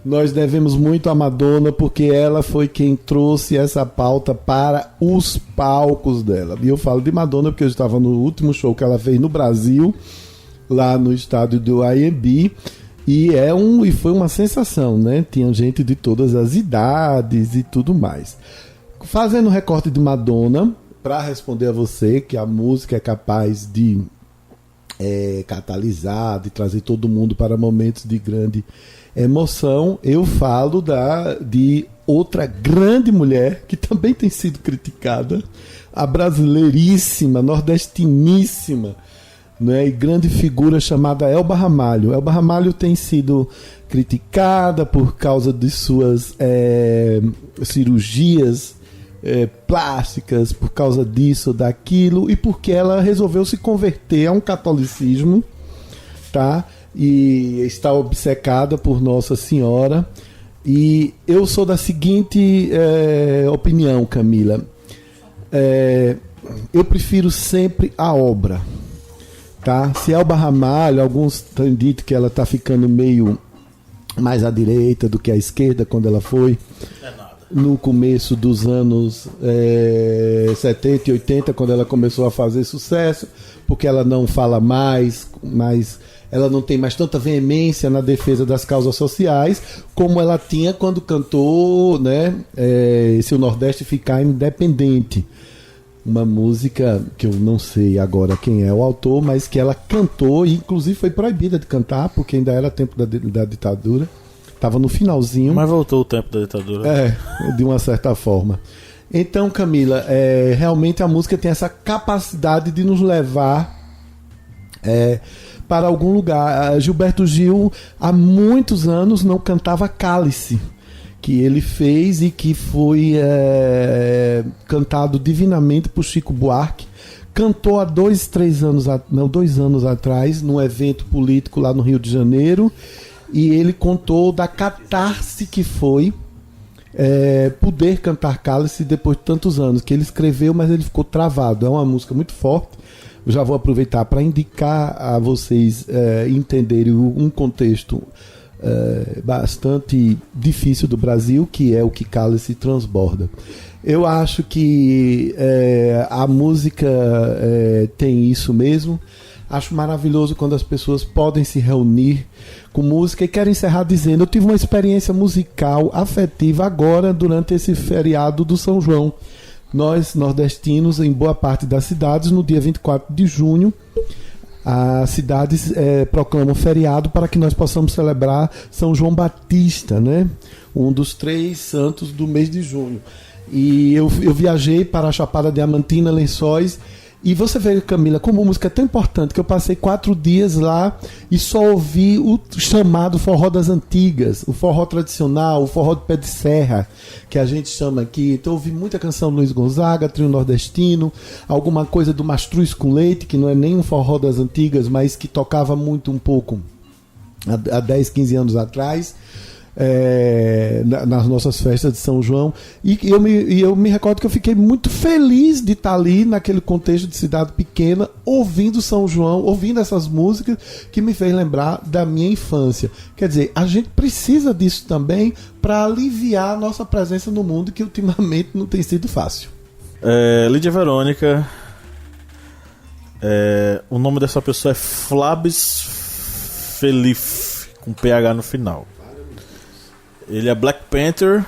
nós devemos muito a Madonna, porque ela foi quem trouxe essa pauta para os palcos dela. E eu falo de Madonna porque eu estava no último show que ela fez no Brasil, lá no estádio do AMB, e foi uma sensação, né? Tinha gente de todas as idades e tudo mais. Fazendo um recorte de Madonna, para responder a você que a música é capaz de catalisar, de trazer todo mundo para momentos de grande emoção, eu falo de outra grande mulher que também tem sido criticada, a brasileiríssima, nordestiníssima, né, e grande figura chamada Elba Ramalho. Elba Ramalho tem sido criticada por causa de suas cirurgias plásticas, por causa disso, daquilo, e porque ela resolveu se converter a um catolicismo, tá? E está obcecada por Nossa Senhora. E eu sou da seguinte opinião, Camila. Eu prefiro sempre a obra, tá? Se Elba Ramalho, alguns têm dito que ela está ficando meio mais à direita do que à esquerda quando ela foi no começo dos anos 70 e 80, quando ela começou a fazer sucesso, porque ela não fala mais, ela não tem mais tanta veemência na defesa das causas sociais como ela tinha quando cantou, né, Se o Nordeste Ficar Independente. Uma música que eu não sei agora quem é o autor, mas que ela cantou e inclusive foi proibida de cantar, porque ainda era tempo da ditadura. Estava no finalzinho. Mas voltou o tempo da ditadura. De uma certa forma. Então, Camila, realmente a música tem essa capacidade de nos levar para algum lugar. Gilberto Gil, há muitos anos, não cantava Cálice, que ele fez e que foi cantado divinamente por Chico Buarque. Cantou há 2 anos atrás, num evento político lá no Rio de Janeiro, e ele contou da catarse que foi poder cantar Cálice depois de tantos anos, que ele escreveu, mas ele ficou travado. É uma música muito forte. Eu já vou aproveitar para indicar a vocês entenderem um contexto bastante difícil do Brasil, que é o que Cálice transborda. Eu acho que a música tem isso mesmo. Acho maravilhoso quando as pessoas podem se reunir com música. E quero encerrar dizendo, eu tive uma experiência musical afetiva agora durante esse feriado do São João. Nós, nordestinos, em boa parte das cidades, no dia 24 de junho, as cidades proclamam feriado para que nós possamos celebrar São João Batista, né? Um dos 3 santos do mês de junho. E eu viajei para a Chapada Diamantina, Lençóis, e você vê, Camila, como música é tão importante que eu passei 4 dias lá e só ouvi o chamado forró das antigas, o forró tradicional, o forró de pé de serra, que a gente chama aqui. Então eu ouvi muita canção do Luiz Gonzaga, trio nordestino, alguma coisa do Mastruz com Leite, que não é nem um forró das antigas, mas que tocava muito um pouco há 10, 15 anos atrás. Nas nossas festas de São João, e eu me recordo que eu fiquei muito feliz de estar ali naquele contexto de cidade pequena, ouvindo São João, ouvindo essas músicas que me fez lembrar da minha infância. Quer dizer, a gente precisa disso também para aliviar a nossa presença no mundo, que ultimamente não tem sido fácil. Lídia Verônica, o nome dessa pessoa é Flabis Felife, com PH no final. Ele é Black Panther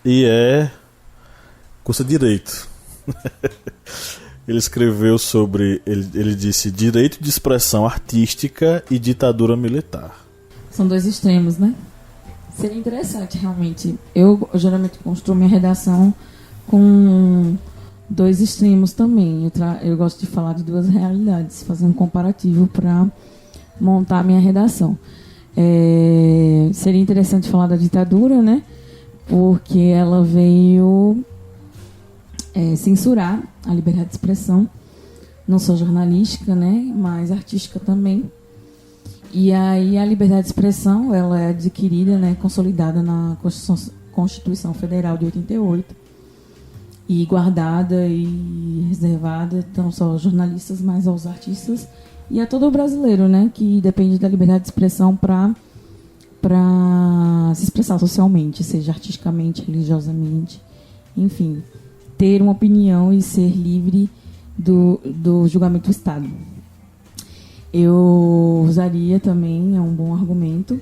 e cursa Direito. Ele escreveu sobre... Ele disse direito de expressão artística e ditadura militar. São 2 extremos, né? Seria interessante, realmente. Eu geralmente construo minha redação com 2 extremos também. Eu gosto de falar de 2 realidades, fazer um comparativo para montar a minha redação. Seria interessante falar da ditadura, né? Porque ela veio censurar a liberdade de expressão, não só jornalística, né? Mas artística também. E aí a liberdade de expressão, ela é adquirida, né? Consolidada na Constituição Federal de 88 e guardada e reservada não só aos jornalistas, mas aos artistas e a todo o brasileiro, né, que depende da liberdade de expressão para se expressar socialmente, seja artisticamente, religiosamente, enfim, ter uma opinião e ser livre do julgamento do Estado. Eu usaria também, é um bom argumento,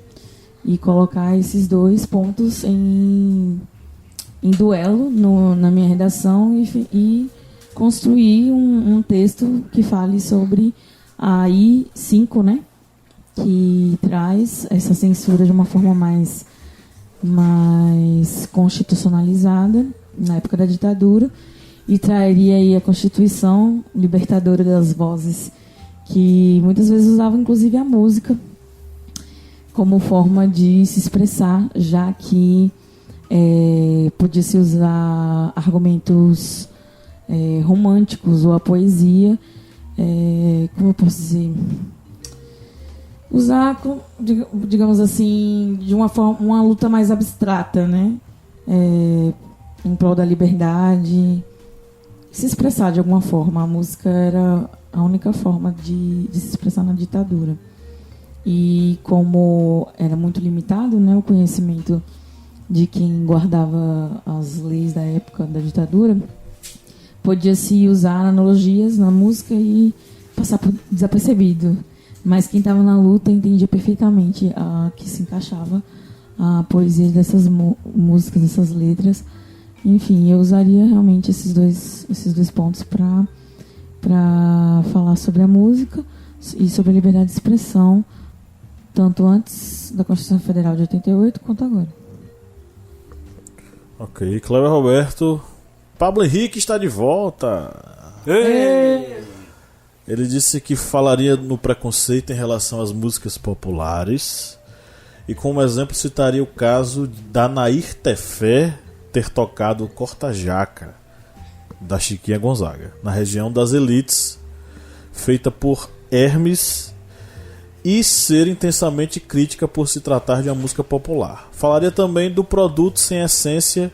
e colocar esses 2 pontos em duelo na minha redação e construir um texto que fale sobre a I-5, né, que traz essa censura de uma forma mais constitucionalizada na época da ditadura e traria aí a Constituição libertadora das vozes, que muitas vezes usava inclusive a música como forma de se expressar, já que podia-se usar argumentos românticos ou a poesia, como eu posso dizer, usar, digamos assim, de uma forma, uma luta mais abstrata, né? Em prol da liberdade, se expressar de alguma forma. A música era a única forma de se expressar na ditadura. E como era muito limitado, né, o conhecimento de quem guardava as leis da época da ditadura, podia-se usar analogias na música e passar por desapercebido. Mas quem estava na luta entendia perfeitamente a que se encaixava a poesia dessas músicas, dessas letras. Enfim, eu usaria realmente esses dois pontos para falar sobre a música e sobre a liberdade de expressão, tanto antes da Constituição Federal de 88 quanto agora. Ok, Cléber Roberto. Pablo Henrique está de volta. Ei! Ele disse que falaria no preconceito em relação às músicas populares e como exemplo citaria o caso da Nair Tefé ter tocado Corta Jaca da Chiquinha Gonzaga na região das Elites, feita por Hermes, e ser intensamente crítica por se tratar de uma música popular. Falaria também do produto sem essência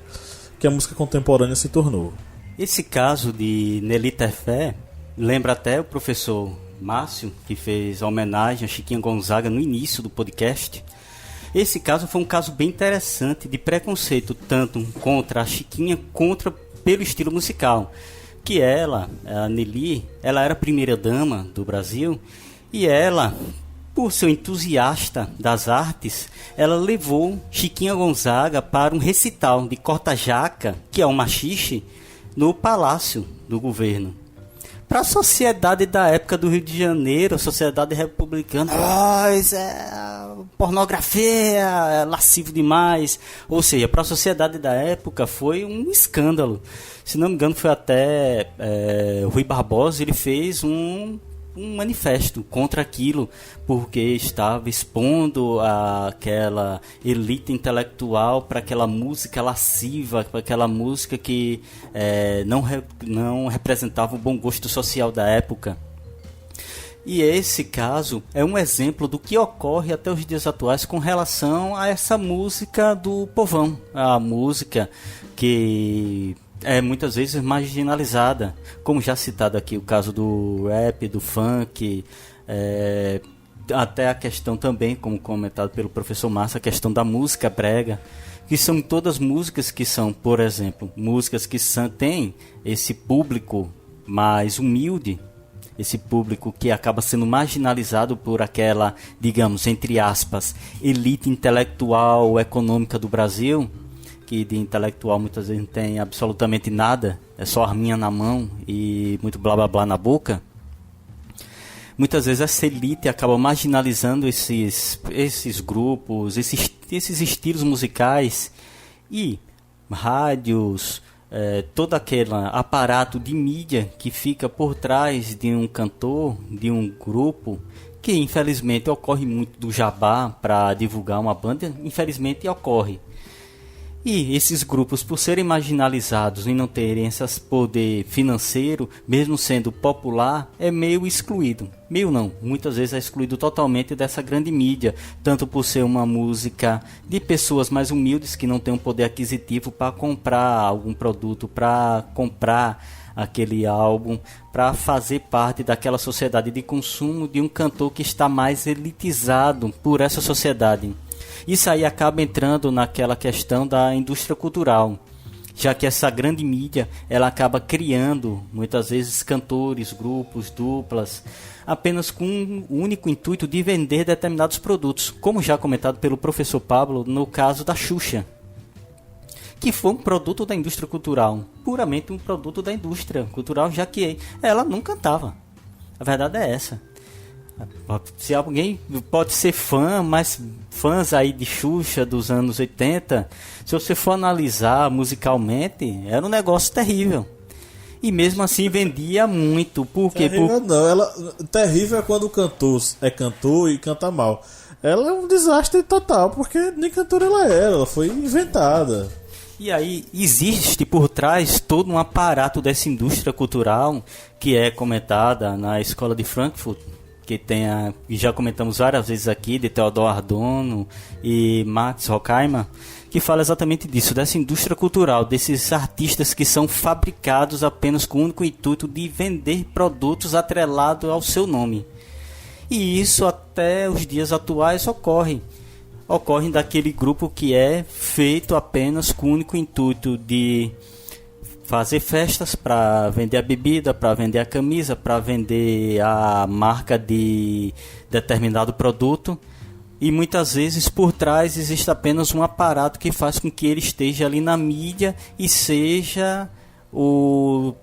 que a música contemporânea se tornou. Esse caso de Nelly Tefé lembra até o professor Márcio, que fez a homenagem a Chiquinha Gonzaga no início do podcast. Esse caso foi um caso bem interessante de preconceito, tanto contra a Chiquinha, contra pelo estilo musical. Que ela, a Nelly, ela era a primeira dama do Brasil e ela, por ser entusiasta das artes, ela levou Chiquinha Gonzaga para um recital de corta-jaca, que é um machixe, no Palácio do Governo. Para a sociedade da época do Rio de Janeiro, a sociedade republicana, isso é pornografia, é lascivo demais. Ou seja, para a sociedade da época foi um escândalo. Se não me engano, foi até Rui Barbosa, ele fez um manifesto contra aquilo, porque estava expondo aquela elite intelectual para aquela música lasciva, para aquela música que não representava o bom gosto social da época. E esse caso é um exemplo do que ocorre até os dias atuais com relação a essa música do povão, a música que é muitas vezes marginalizada, como já citado aqui o caso do rap, do funk, até a questão também, como comentado pelo professor Márcio, a questão da música brega, que são todas músicas que são, por exemplo, músicas que têm esse público mais humilde, esse público que acaba sendo marginalizado por aquela, digamos, entre aspas, elite intelectual econômica do Brasil, que de intelectual muitas vezes não tem absolutamente nada, é só arminha na mão e muito blá blá blá na boca. Muitas vezes essa elite acaba marginalizando esses grupos, esses estilos musicais e rádios, todo aquele aparato de mídia que fica por trás de um cantor, de um grupo, que infelizmente ocorre muito do jabá para divulgar uma banda, infelizmente ocorre. E esses grupos, por serem marginalizados e não terem esse poder financeiro, mesmo sendo popular, é meio excluído. Meio não, muitas vezes é excluído totalmente dessa grande mídia, tanto por ser uma música de pessoas mais humildes que não têm um poder aquisitivo para comprar algum produto, para comprar aquele álbum, para fazer parte daquela sociedade de consumo de um cantor que está mais elitizado por essa sociedade. Isso aí acaba entrando naquela questão da indústria cultural, já que essa grande mídia ela acaba criando muitas vezes cantores, grupos, duplas, apenas com o único intuito de vender determinados produtos, como já comentado pelo professor Pablo no caso da Xuxa, que foi um produto da indústria cultural, puramente um produto da indústria cultural, já que ela não cantava. A verdade é essa. Se alguém pode ser fã, mas fãs aí de Xuxa dos anos 80, se você for analisar musicalmente, era um negócio terrível. E mesmo assim vendia muito. Por quê? Terrível não, terrível é quando o cantor é cantor e canta mal. ela é um desastre total, porque nem cantora ela foi inventada. E aí existe por trás todo um aparato dessa indústria cultural que é comentada na Escola de Frankfurt, que e já comentamos várias vezes aqui, de Theodor Adorno e Max Horkheimer, que fala exatamente disso, dessa indústria cultural, desses artistas que são fabricados apenas com o único intuito de vender produtos atrelados ao seu nome. E isso até os dias atuais ocorrem daquele grupo que é feito apenas com o único intuito de fazer festas para vender a bebida, para vender a camisa, para vender a marca de determinado produto. E muitas vezes por trás existe apenas um aparato que faz com que ele esteja ali na mídia e seja o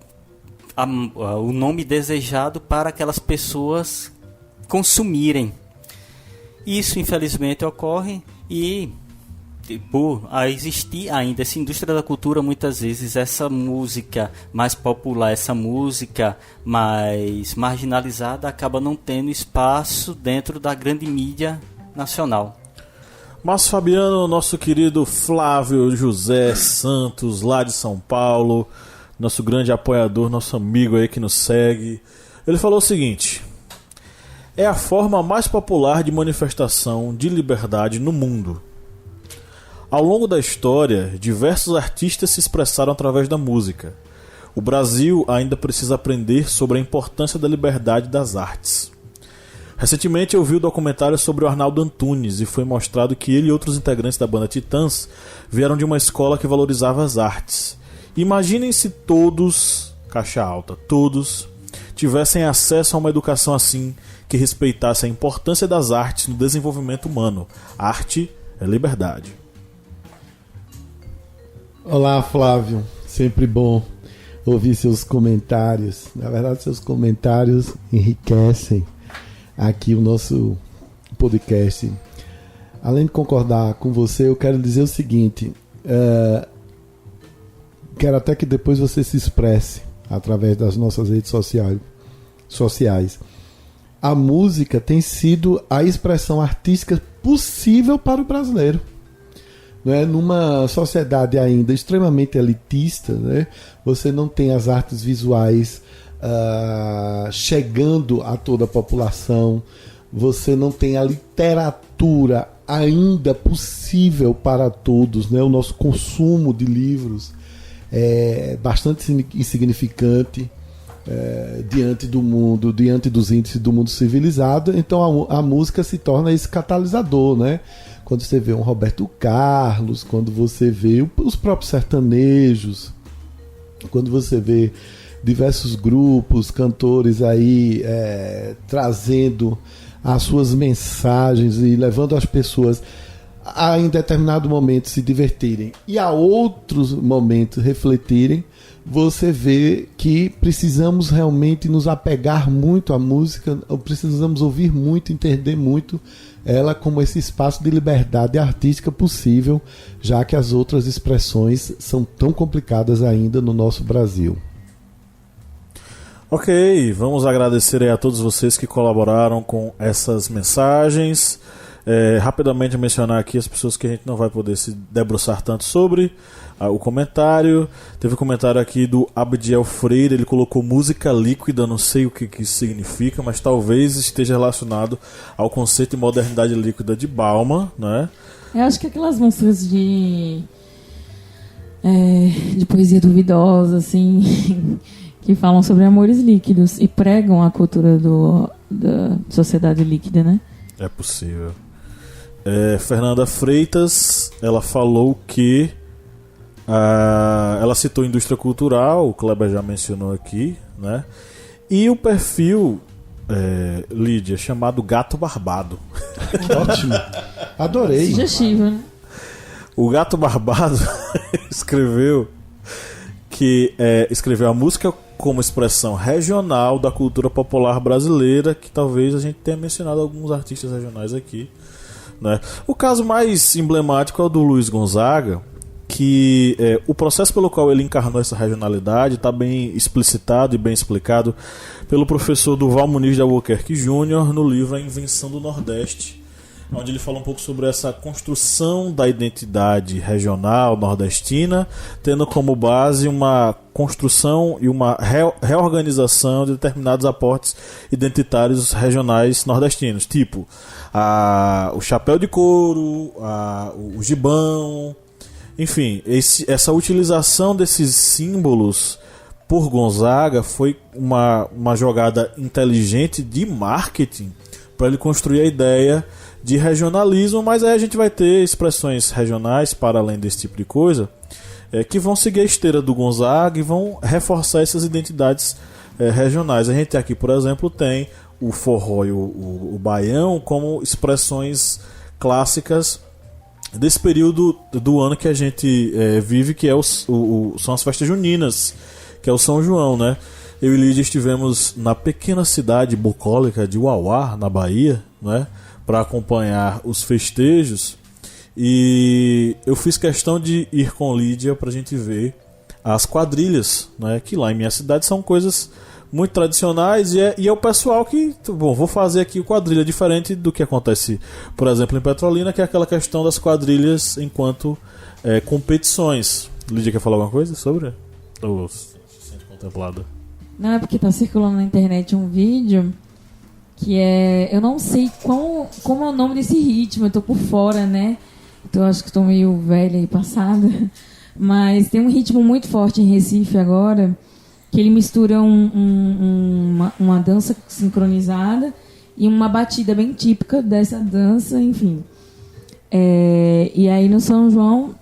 nome desejado para aquelas pessoas consumirem. Isso infelizmente ocorre e por existir ainda essa indústria da cultura, muitas vezes essa música mais popular, essa música mais marginalizada acaba não tendo espaço dentro da grande mídia nacional. Márcio Fabiano, nosso querido Flávio José Santos, lá de São Paulo, nosso grande apoiador, nosso amigo aí que nos segue, ele falou o seguinte: é a forma mais popular de manifestação de liberdade no mundo. Ao longo da história, diversos artistas se expressaram através da música. O Brasil ainda precisa aprender sobre a importância da liberdade das artes. Recentemente eu vi o documentário sobre o Arnaldo Antunes e foi mostrado que ele e outros integrantes da banda Titãs vieram de uma escola que valorizava as artes. Imaginem se todos, caixa alta, todos, tivessem acesso a uma educação assim, que respeitasse a importância das artes no desenvolvimento humano. Arte é liberdade. Olá, Flávio. Sempre bom ouvir seus comentários. Na verdade, seus comentários enriquecem aqui o nosso podcast. Além de concordar com você, eu quero dizer o seguinte. Quero até que depois você se expresse através das nossas redes sociais. A música tem sido a expressão artística possível para o brasileiro. Né? Numa sociedade ainda extremamente elitista, né? Você não tem as artes visuais chegando a toda a população, você não tem a literatura ainda possível para todos, né? O nosso consumo de livros é bastante insignificante diante do mundo, diante dos índices do mundo civilizado. Então a música se torna esse catalisador, né? Quando você vê um Roberto Carlos, quando você vê os próprios sertanejos, quando você vê diversos grupos, cantores aí trazendo as suas mensagens e levando as pessoas a em determinado momento se divertirem e a outros momentos refletirem, você vê que precisamos realmente nos apegar muito à música, precisamos ouvir muito, entender muito ela como esse espaço de liberdade artística possível, já que as outras expressões são tão complicadas ainda no nosso Brasil. Ok, vamos agradecer aí a todos vocês que colaboraram com essas mensagens. Rapidamente mencionar aqui as pessoas que a gente não vai poder se debruçar tanto sobre o comentário. Teve um comentário aqui do Abdiel Freire, ele colocou música líquida, não sei o que isso significa, mas talvez esteja relacionado ao conceito de modernidade líquida de Bauman, né? Eu acho que aquelas músicas de poesia duvidosa, assim, que falam sobre amores líquidos e pregam a cultura da sociedade líquida, né? É possível. Fernanda Freitas, ela falou que ela citou indústria cultural, o Kleber já mencionou aqui, né? E o perfil, Lídia, chamado Gato Barbado. Ótimo, adorei. Sugestivo, né? O Gato Barbado escreveu a música como expressão regional da cultura popular brasileira, que talvez a gente tenha mencionado alguns artistas regionais aqui, né? O caso mais emblemático é o do Luiz Gonzaga, que o processo pelo qual ele encarnou essa regionalidade está bem explicitado e bem explicado pelo professor Durval Muniz de Albuquerque Júnior no livro A Invenção do Nordeste, onde ele fala um pouco sobre essa construção da identidade regional nordestina, tendo como base uma construção e uma reorganização de determinados aportes identitários regionais nordestinos, tipo o chapéu de couro, o gibão, enfim, essa utilização desses símbolos por Gonzaga foi uma jogada inteligente de marketing para ele construir a ideia de regionalismo, mas aí a gente vai ter expressões regionais para além desse tipo de coisa que vão seguir a esteira do Gonzaga e vão reforçar essas identidades regionais. A gente aqui, por exemplo, tem o forró e o baião como expressões clássicas desse período do ano que a gente vive, que são as festas juninas, que é o São João, né? Eu e Lídia estivemos na pequena cidade bucólica de Uauá, na Bahia, né, para acompanhar os festejos, e eu fiz questão de ir com Lídia para a gente ver as quadrilhas, né, que lá em minha cidade são coisas muito tradicionais, e é o pessoal que, bom, vou fazer aqui quadrilha diferente do que acontece, por exemplo, em Petrolina, que é aquela questão das quadrilhas enquanto competições. Lídia quer falar alguma coisa sobre? Ou se sente contemplada? Não, é porque tá circulando na internet um vídeo que eu não sei como é o nome desse ritmo, eu tô por fora, né? Então acho que tô meio velha e passada. Mas tem um ritmo muito forte em Recife agora, que ele mistura uma dança sincronizada e uma batida bem típica dessa dança, enfim. E aí no São João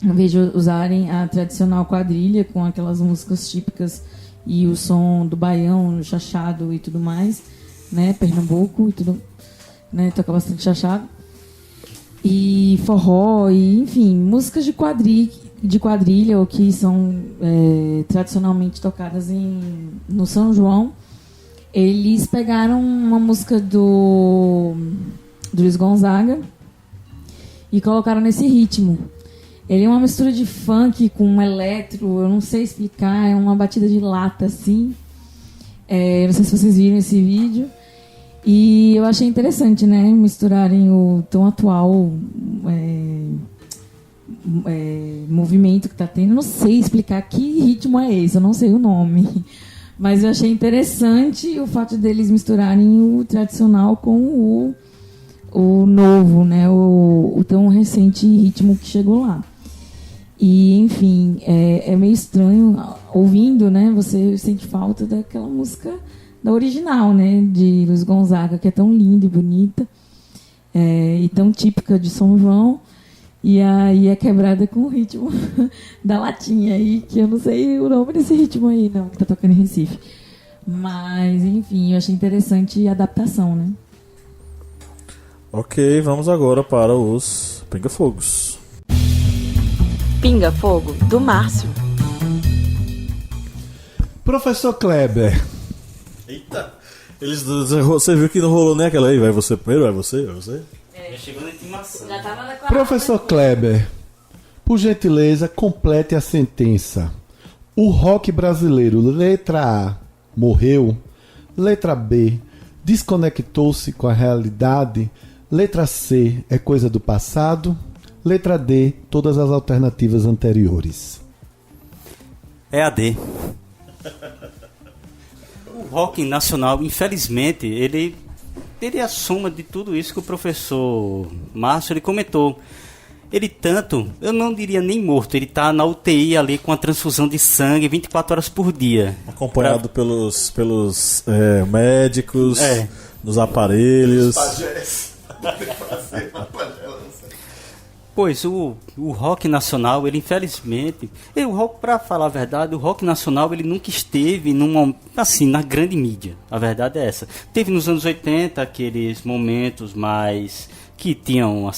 eu vejo usarem a tradicional quadrilha com aquelas músicas típicas e o som do baião, o chachado e tudo mais, né? Pernambuco e tudo, né? Toca bastante chachado. E forró, e enfim, músicas de quadrilha, ou que são tradicionalmente tocadas no São João. Eles pegaram uma música do Luiz Gonzaga e colocaram nesse ritmo. Ele é uma mistura de funk com eletro, eu não sei explicar, é uma batida de lata, assim. Não sei se vocês viram esse vídeo. E eu achei interessante, né, misturarem o tão atual movimento que está tendo. Eu não sei explicar que ritmo é esse, eu não sei o nome. Mas eu achei interessante o fato deles misturarem o tradicional com o novo, né, o tão recente ritmo que chegou lá. E, enfim, é meio estranho ouvindo, né? Você sente falta daquela música da original, né? De Luiz Gonzaga, que é tão linda e bonita, e tão típica de São João. E aí é quebrada com o ritmo da latinha aí, que eu não sei o nome desse ritmo aí, não, que tá tocando em Recife. Mas, enfim, eu achei interessante a adaptação, né? Ok, vamos agora para os Pinga-Fogos. Pinga Fogo, do Márcio. Professor Kleber. Eita! Você viu que não rolou nem aquela aí? Vai você primeiro? Vai você? Já chegou na intimação. Já tava na Professor Kleber, por gentileza, complete a sentença. O rock brasileiro, letra A, morreu. Letra B, desconectou-se com a realidade. Letra C, é coisa do passado. Letra D, todas as alternativas anteriores. É a D. O rock nacional, infelizmente, ele é a soma de tudo isso que o professor Márcio ele comentou. Ele tanto, eu não diria nem morto, ele está na UTI ali com a transfusão de sangue 24 horas por dia. Acompanhado pelos médicos, nos aparelhos. Pois, o rock nacional, ele infelizmente... Para falar a verdade, o rock nacional, ele nunca esteve na grande mídia. A verdade é essa. Teve nos anos 80 aqueles momentos mais... que tinham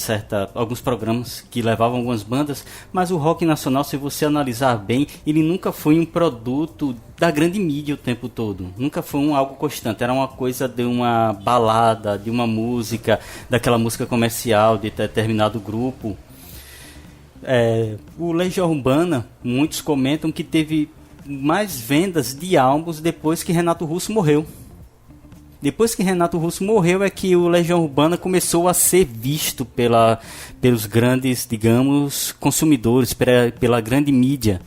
alguns programas que levavam algumas bandas, mas o rock nacional, se você analisar bem, ele nunca foi um produto da grande mídia o tempo todo. Nunca foi algo constante. Era uma coisa de uma balada, de uma música, daquela música comercial de determinado grupo. O Legião Urbana, muitos comentam que teve mais vendas de álbuns depois que Renato Russo morreu. Depois que Renato Russo morreu é que o Legião Urbana começou a ser visto pelos grandes, digamos, consumidores, pela grande mídia.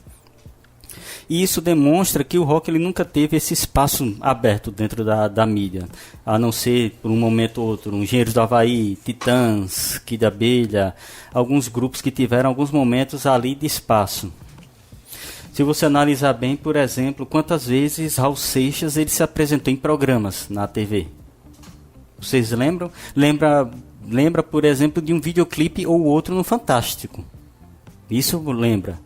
E isso demonstra que o rock ele nunca teve esse espaço aberto dentro da mídia, a não ser por um momento ou outro, Engenheiros do Havaí, Titãs, Kid Abelha, alguns grupos que tiveram alguns momentos ali de espaço. Se você analisar bem, por exemplo, quantas vezes Raul Seixas ele se apresentou em programas na TV. Vocês lembram? Lembra, por exemplo, de um videoclipe ou outro no Fantástico. Isso lembra.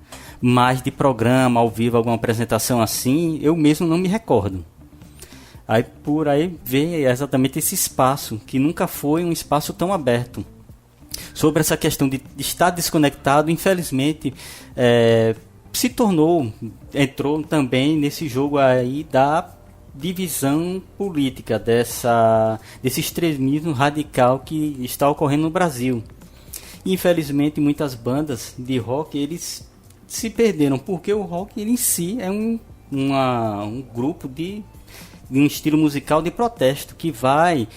Mas de programa, ao vivo, alguma apresentação assim, eu mesmo não me recordo. Aí por aí vê exatamente esse espaço, que nunca foi um espaço tão aberto. Sobre essa questão de estar desconectado, infelizmente, entrou também nesse jogo aí da divisão política, desse extremismo radical que está ocorrendo no Brasil. Infelizmente, muitas bandas de rock, eles se perderam, porque o rock ele em si é um grupo de um estilo musical de protesto que vai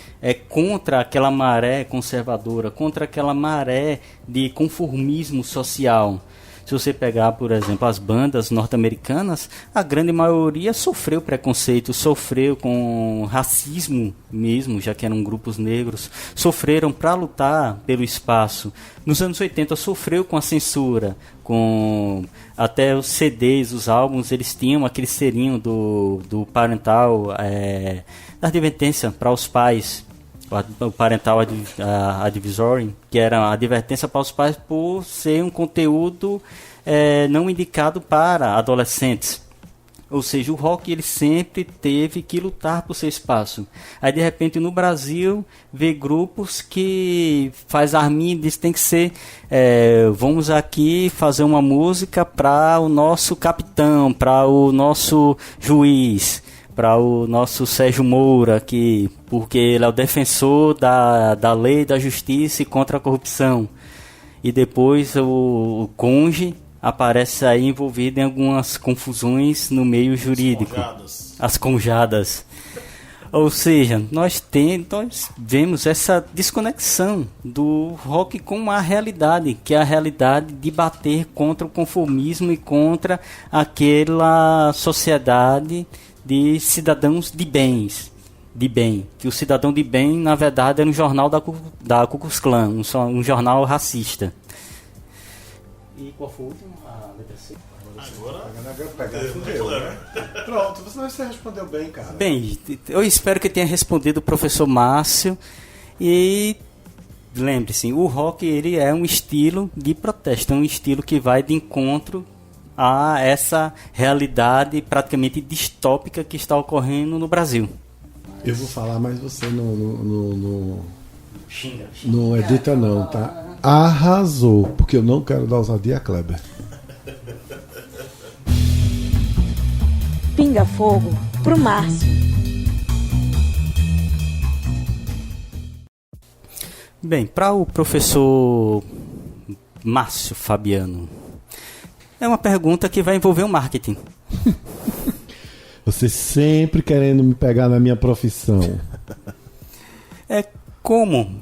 contra aquela maré conservadora, contra aquela maré de conformismo social. Se você pegar, por exemplo, as bandas norte-americanas, a grande maioria sofreu preconceito, sofreu com racismo mesmo, já que eram grupos negros, sofreram para lutar pelo espaço. Nos anos 80 sofreu com a censura, com até os CDs, os álbuns, eles tinham aquele serinho do parental, da advertência para os pais, o parental advisory, que era a advertência para os pais por ser um conteúdo não indicado para adolescentes. Ou seja, o rock ele sempre teve que lutar por seu espaço. Aí de repente no Brasil vê grupos que faz arminha e diz tem que ser vamos aqui fazer uma música para o nosso capitão, para o nosso juiz, para o nosso Sérgio Moura, porque ele é o defensor da lei, da justiça e contra a corrupção. E depois o Conge aparece aí envolvido em algumas confusões no meio jurídico. As conjadas. Ou seja, nós vemos essa desconexão do rock com a realidade, que é a realidade de bater contra o conformismo e contra aquela sociedade de cidadãos de bem, que o cidadão de bem, na verdade, era um jornal da Ku Klux Klan, um jornal racista. E qual foi o último? A letra C? Agora pronto, você respondeu bem, cara. Bem, eu espero que tenha respondido o professor Márcio. E lembre-se, o rock ele é um estilo de protesto, é um estilo que vai de encontro a essa realidade praticamente distópica que está ocorrendo no Brasil. Eu vou falar, mas você não edita não, tá? Arrasou, porque eu não quero dar ousadia a Kleber. Pinga Fogo pro Márcio. Bem, para o professor Márcio Fabiano, é uma pergunta que vai envolver o marketing. Você sempre querendo me pegar na minha profissão. Como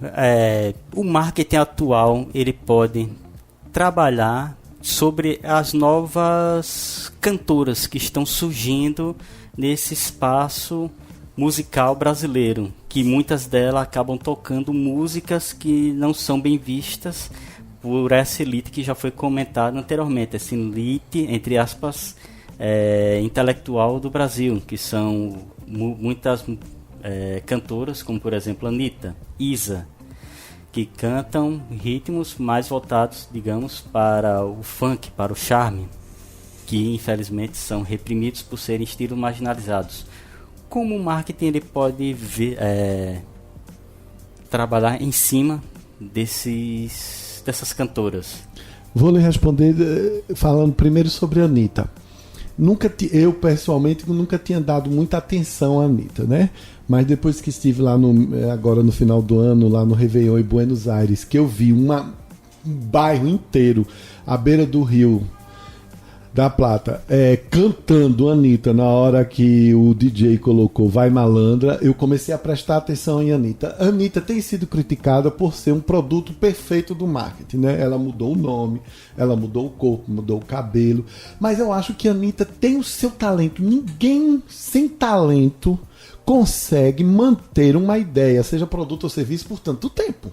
o marketing atual ele pode trabalhar sobre as novas cantoras que estão surgindo nesse espaço musical brasileiro, que muitas delas acabam tocando músicas que não são bem vistas por essa elite que já foi comentada anteriormente, essa elite, entre aspas, intelectual do Brasil, que são muitas cantoras, como por exemplo Anitta, Isa, que cantam ritmos mais voltados, digamos, para o funk, para o charme, que infelizmente são reprimidos por serem estilos marginalizados. Como o marketing ele pode trabalhar em cima dessas cantoras? Vou lhe responder falando primeiro sobre a Anitta. Eu pessoalmente nunca tinha dado muita atenção à Anitta, né? Mas depois que estive lá agora no final do ano, lá no Réveillon em Buenos Aires, que eu vi um bairro inteiro à beira do rio da Plata, cantando Anitta na hora que o DJ colocou Vai Malandra, eu comecei a prestar atenção em Anitta. Anitta tem sido criticada por ser um produto perfeito do marketing, né? Ela mudou o nome, ela mudou o corpo, mudou o cabelo, mas eu acho que Anitta tem o seu talento. Ninguém sem talento consegue manter uma ideia, seja produto ou serviço, por tanto tempo.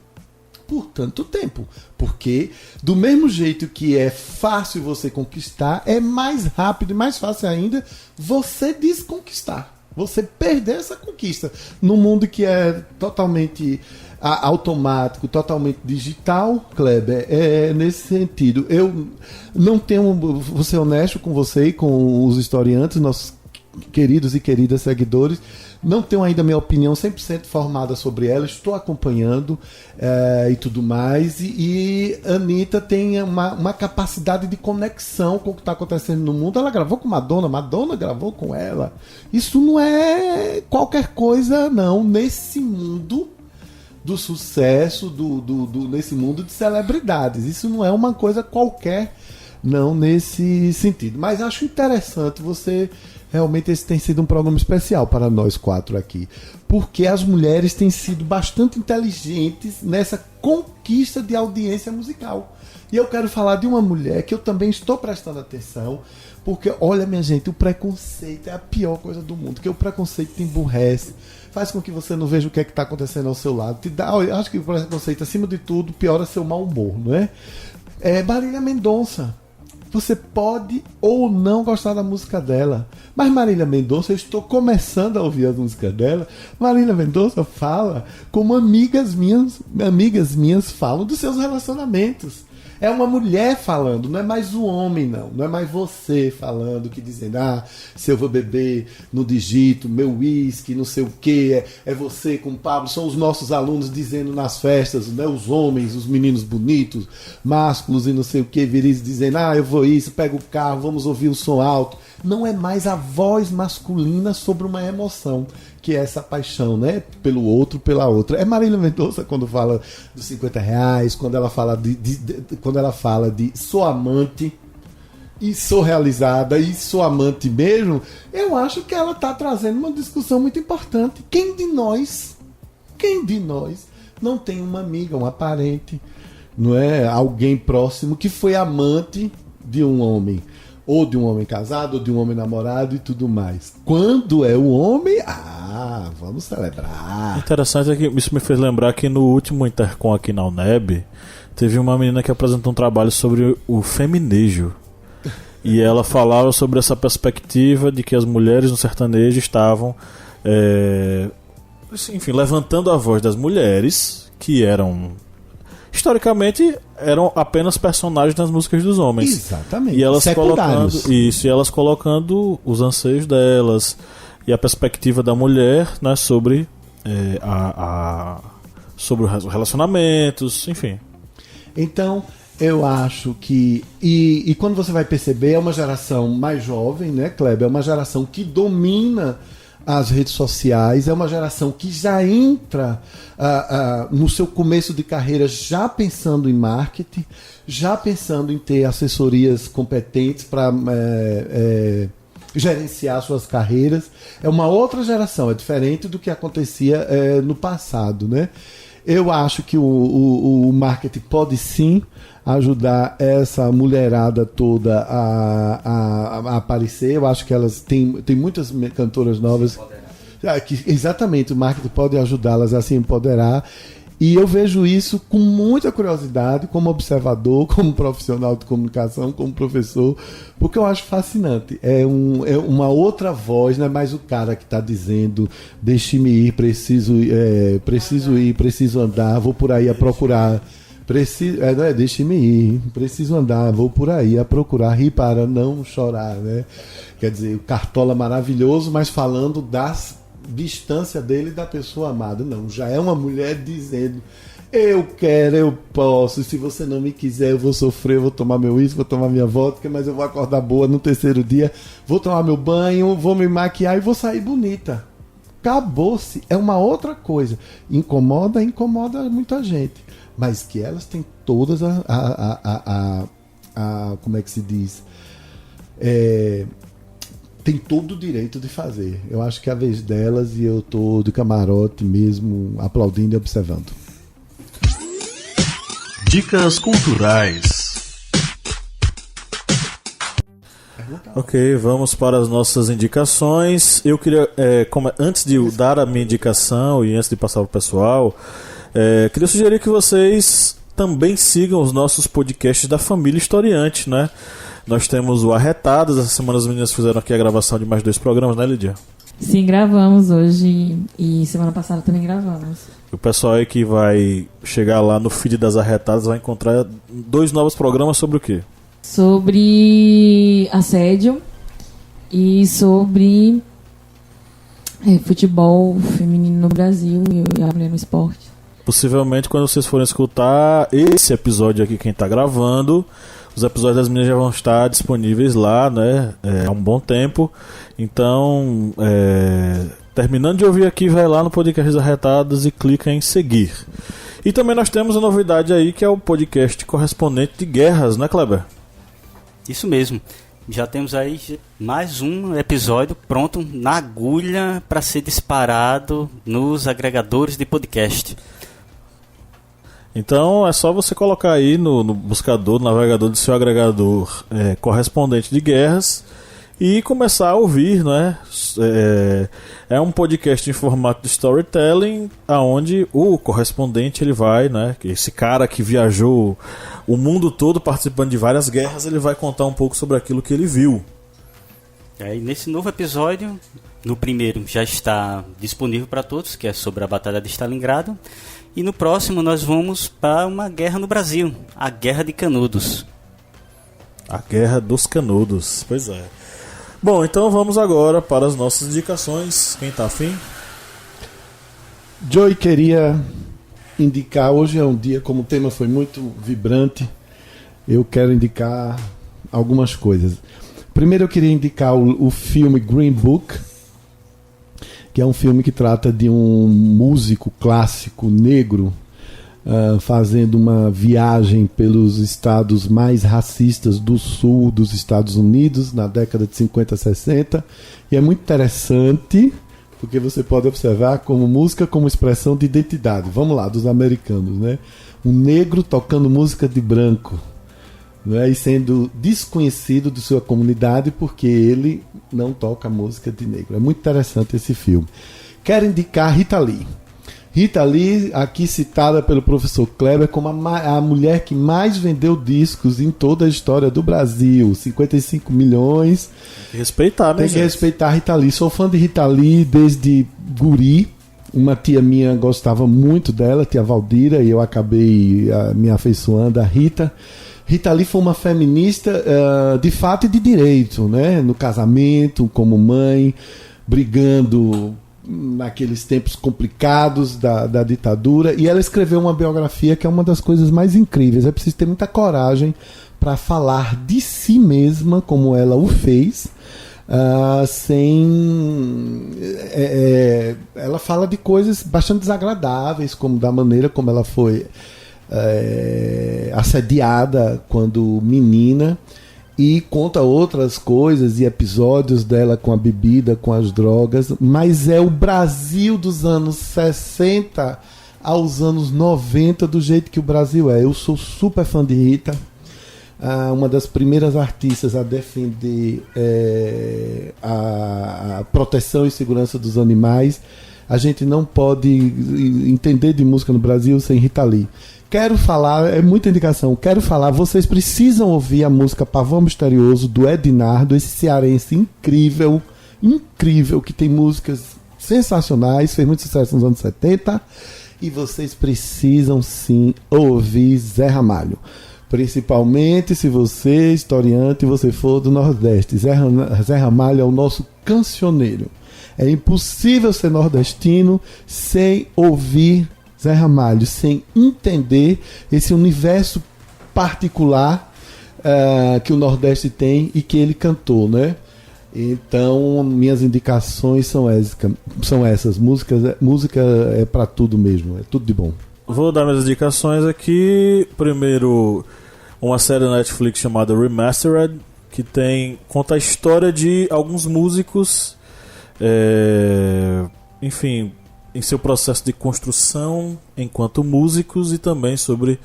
Porque do mesmo jeito que é fácil você conquistar, é mais rápido e mais fácil ainda você desconquistar, você perder essa conquista num mundo que é totalmente automático, totalmente digital. Kleber, é nesse sentido. Eu não tenho, vou ser honesto com você e com os historiantes, nossos queridos e queridas seguidores, não tenho ainda minha opinião 100% formada sobre ela, estou acompanhando e tudo mais, e Anitta tem uma capacidade de conexão com o que está acontecendo no mundo. Ela gravou com Madonna gravou com ela. Isso não é qualquer coisa não, nesse mundo do sucesso, nesse mundo de celebridades. Isso não é uma coisa qualquer não nesse sentido, mas acho interessante você. Realmente esse tem sido um programa especial para nós 4 aqui, porque as mulheres têm sido bastante inteligentes nessa conquista de audiência musical. E eu quero falar de uma mulher que eu também estou prestando atenção, porque, olha, minha gente, o preconceito é a pior coisa do mundo, porque o preconceito te emburrece, faz com que você não veja o que é que está acontecendo ao seu lado. Eu acho que o preconceito, acima de tudo, piora seu mau humor, não é? Marília Mendonça. Você pode ou não gostar da música dela, mas Marília Mendonça, eu estou começando a ouvir a música dela. Marília Mendonça fala como amigas minhas falam dos seus relacionamentos. É uma mulher falando, não é mais o homem, não é mais você falando, que dizendo, se eu vou beber no digito, meu uísque, não sei o que, é você com o Pablo, são os nossos alunos dizendo nas festas, né, os homens, os meninos bonitos, másculos e não sei o que, viris dizendo, eu vou isso, pego o carro, vamos ouvir o som alto. Não é mais a voz masculina sobre uma emoção, que é essa paixão, né? Pelo outro, pela outra. É Marília Mendonça quando fala dos R$50, quando ela fala de sou amante e sou realizada e sou amante mesmo. Eu acho que ela está trazendo uma discussão muito importante. Quem de nós não tem uma amiga, uma parente, não é? Alguém próximo que foi amante de um homem? Ou de um homem casado, ou de um homem namorado e tudo mais. Quando é o homem, vamos celebrar. Interessante é que isso me fez lembrar que no último Intercom aqui na UNEB, teve uma menina que apresentou um trabalho sobre o feminejo. E ela falava sobre essa perspectiva de que as mulheres no sertanejo estavam levantando a voz das mulheres, que historicamente eram apenas personagens nas músicas dos homens. Exatamente. E elas colocando os anseios delas e a perspectiva da mulher, né, sobre sobre os relacionamentos, enfim. Então, eu acho que e quando você vai perceber, é uma geração mais jovem, né, Kleber? É uma geração que domina as redes sociais, é uma geração que já entra no seu começo de carreira já pensando em marketing, já pensando em ter assessorias competentes para gerenciar suas carreiras. É uma outra geração, é diferente do que acontecia no passado, né? Eu acho que o marketing pode sim ajudar essa mulherada toda a aparecer. Eu acho que elas tem muitas cantoras novas que, exatamente, o marketing pode ajudá-las a se empoderar. E eu vejo isso com muita curiosidade, como observador, como profissional de comunicação, como professor, porque eu acho fascinante. É uma outra voz, não é mais o cara que está dizendo deixe-me ir, preciso ir, preciso andar, vou por aí a procurar. Deixe-me ir, preciso andar, vou por aí a procurar, rir para não chorar, né? Quer dizer, o Cartola maravilhoso, mas falando das distância dele e da pessoa amada. Não, já é uma mulher dizendo eu quero, eu posso, se você não me quiser eu vou sofrer, eu vou tomar meu uísque, vou tomar minha vodka, mas eu vou acordar boa no terceiro dia, vou tomar meu banho, vou me maquiar e vou sair bonita. Acabou-se, é uma outra coisa. Incomoda muita gente, mas que elas têm todas como é que se diz? tem todo o direito de fazer. Eu acho que é a vez delas e eu tô de camarote mesmo, aplaudindo e observando. Dicas culturais. Ok, vamos para as nossas indicações. Eu queria, antes de dar a minha indicação e antes de passar para o pessoal, queria sugerir que vocês também sigam os nossos podcasts da Família Historiante, né? Nós temos o Arretadas. Essa semana as meninas fizeram aqui a gravação de mais 2 programas, né, Lídia? Sim, gravamos hoje e semana passada também gravamos. O pessoal aí que vai chegar lá no feed das Arretadas vai encontrar 2 novos programas sobre o quê? Sobre assédio e sobre futebol feminino no Brasil e a mulher no esporte. Possivelmente quando vocês forem escutar esse episódio aqui, quem está gravando, os episódios das meninas já vão estar disponíveis lá, né? Há um bom tempo. Então, terminando de ouvir aqui, vai lá no podcast Arretadas e clica em seguir. E também nós temos uma novidade aí, que é o podcast correspondente de guerras, né, Kleber? Isso mesmo. Já temos aí mais um episódio pronto na agulha para ser disparado nos agregadores de podcast. Então é só você colocar aí no buscador, no navegador do seu agregador correspondente de guerras e começar a ouvir, né? É um podcast em formato de storytelling, aonde o correspondente ele vai, né? Esse cara que viajou o mundo todo participando de várias guerras, ele vai contar um pouco sobre aquilo que ele viu. E nesse novo episódio, no primeiro já está disponível para todos, que é sobre a Batalha de Stalingrado. E no próximo nós vamos para uma guerra no Brasil, a Guerra de Canudos. A Guerra dos Canudos, pois é. Bom, então vamos agora para as nossas indicações. Quem tá afim? Joey queria indicar, hoje é um dia, como o tema foi muito vibrante, eu quero indicar algumas coisas. Primeiro eu queria indicar o filme Green Book, que é um filme que trata de um músico clássico negro fazendo uma viagem pelos estados mais racistas do sul dos Estados Unidos na década de 50, 60, e é muito interessante porque você pode observar como música como expressão de identidade, vamos lá, dos americanos, né? Um negro tocando música de branco, né? E sendo desconhecido de sua comunidade porque ele não toca música de negro. É muito interessante esse filme. Quero indicar Rita Lee. Rita Lee, aqui citada pelo professor Kleber como a mulher que mais vendeu discos em toda a história do Brasil. 55 milhões. Tem que respeitar, né, Tem que respeitar a Rita Lee. Sou fã de Rita Lee desde guri. Uma tia minha gostava muito dela, tia Valdira, e eu acabei me afeiçoando a Rita. Rita Lee foi uma feminista de fato e de direito, né? No casamento, como mãe, brigando naqueles tempos complicados da ditadura, e ela escreveu uma biografia que é uma das coisas mais incríveis. É preciso ter muita coragem para falar de si mesma como ela o fez, ela fala de coisas bastante desagradáveis, como da maneira como ela foi assediada quando menina, e conta outras coisas e episódios dela com a bebida, com as drogas, mas é o Brasil dos anos 60 aos anos 90 do jeito que o Brasil é. Eu sou super fã de Rita, uma das primeiras artistas a defender a proteção e segurança dos animais. A gente não pode entender de música no Brasil sem Rita Lee. Quero falar, é muita indicação, quero falar, vocês precisam ouvir a música Pavão Misterioso, do Ednardo, esse cearense incrível, que tem músicas sensacionais, fez muito sucesso nos anos 70, e vocês precisam sim ouvir Zé Ramalho. Principalmente se você, historiante, você for do Nordeste. Zé Ramalho é o nosso cancioneiro. É impossível ser nordestino sem ouvir Zé Ramalho, sem entender esse universo particular que o Nordeste tem e que ele cantou, né? Então, minhas indicações são essas. Música é para tudo mesmo, é tudo de bom. Vou dar minhas indicações aqui. Primeiro, uma série da Netflix chamada Remastered, que conta a história de alguns músicos, enfim, em seu processo de construção enquanto músicos e também sobre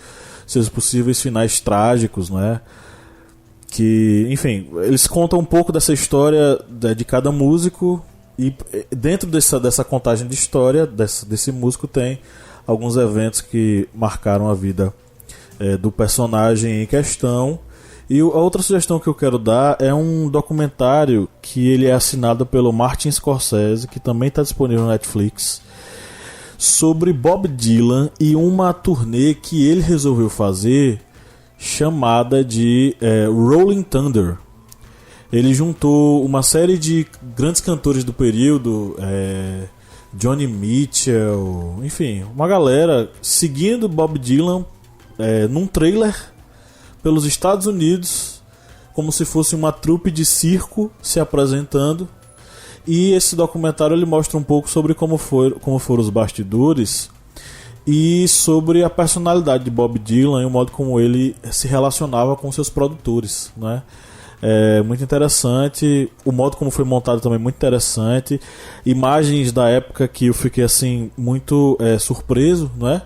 seus possíveis finais trágicos, né? Que, enfim, eles contam um pouco dessa história de cada músico e dentro dessa contagem de história desse músico tem alguns eventos que marcaram a vida do personagem em questão. E a outra sugestão que eu quero dar é um documentário que ele é assinado pelo Martin Scorsese, que também está disponível no Netflix, sobre Bob Dylan e uma turnê que ele resolveu fazer chamada de Rolling Thunder. Ele juntou uma série de grandes cantores do período, Johnny Mitchell, enfim, uma galera seguindo Bob Dylan num trailer pelos Estados Unidos, como se fosse uma trupe de circo se apresentando. E esse documentário ele mostra um pouco sobre como foram os bastidores e sobre a personalidade de Bob Dylan e o modo como ele se relacionava com seus produtores, né? É muito interessante, o modo como foi montado também é muito interessante, imagens da época que eu fiquei assim muito surpreso, né?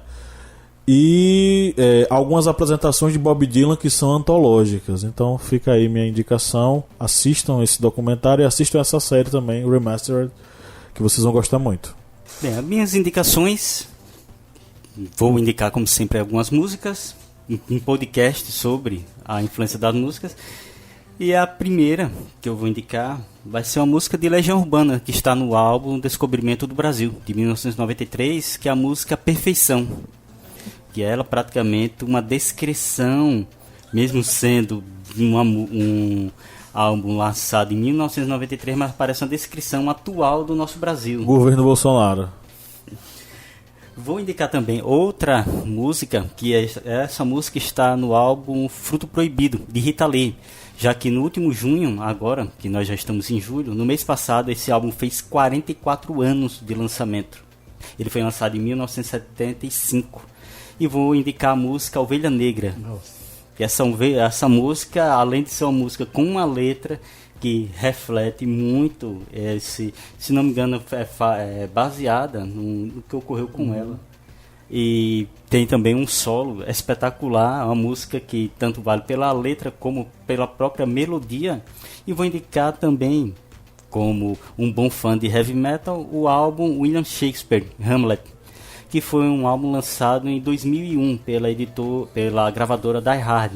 E algumas apresentações de Bob Dylan que são antológicas. Então fica aí minha indicação, assistam esse documentário e assistam essa série também, Remastered, que vocês vão gostar muito. Bem, as minhas indicações, vou indicar como sempre algumas músicas, um podcast sobre a influência das músicas. E a primeira que eu vou indicar vai ser uma música de Legião Urbana, que está no álbum Descobrimento do Brasil, de 1993, que é a música Perfeição. Que ela praticamente uma descrição, mesmo sendo um álbum lançado em 1993, mas parece uma descrição atual do nosso Brasil. Governo Bolsonaro. Vou indicar também outra música, que essa música está no álbum Fruto Proibido, de Rita Lee. Já que no último junho, agora, que nós já estamos em julho, no mês passado, esse álbum fez 44 anos de lançamento. Ele foi lançado em 1975. E vou indicar a música Ovelha Negra. Essa música, além de ser uma música com uma letra que reflete muito, se não me engano, é baseada no que ocorreu com ela. E tem também um solo espetacular, uma música que tanto vale pela letra como pela própria melodia. E vou indicar também, como um bom fã de heavy metal, o álbum William Shakespeare, Hamlet, que foi um álbum lançado em 2001 pela gravadora Die Hard.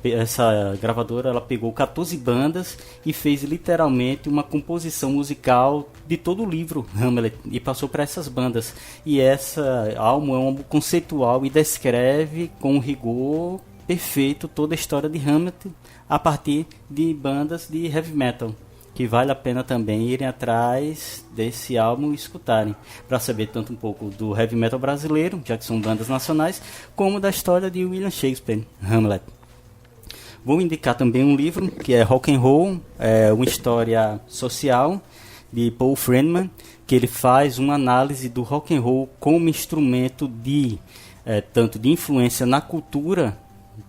Essa gravadora ela pegou 14 bandas e fez literalmente uma composição musical de todo o livro Hamlet e passou para essas bandas. E essa álbum é um álbum conceitual e descreve com rigor perfeito toda a história de Hamlet a partir de bandas de heavy metal, que vale a pena também irem atrás desse álbum e escutarem, para saber tanto um pouco do heavy metal brasileiro, já que são bandas nacionais, como da história de William Shakespeare, Hamlet. Vou indicar também um livro, que é Rock and Roll, uma história social, de Paul Friedman, que ele faz uma análise do rock and roll como instrumento tanto de influência na cultura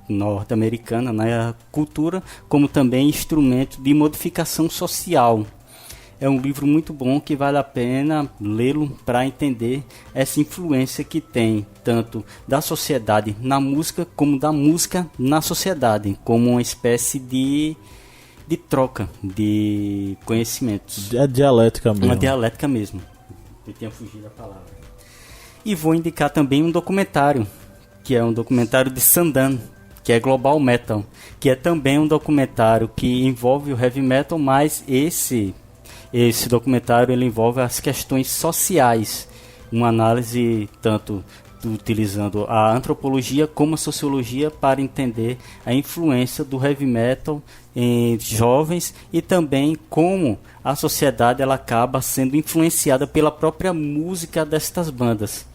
norte-americana, na cultura, como também instrumento de modificação social. É um livro muito bom que vale a pena lê-lo para entender essa influência que tem tanto da sociedade na música como da música na sociedade, como uma espécie de troca de conhecimentos. É dialética mesmo. Uma dialética mesmo. Eu tinha fugido da palavra. E vou indicar também um documentário, que é um documentário de Sandan, que é Global Metal, que é também um documentário que envolve o heavy metal, mas esse documentário ele envolve as questões sociais, uma análise tanto utilizando a antropologia como a sociologia para entender a influência do heavy metal em jovens e também como a sociedade ela acaba sendo influenciada pela própria música destas bandas.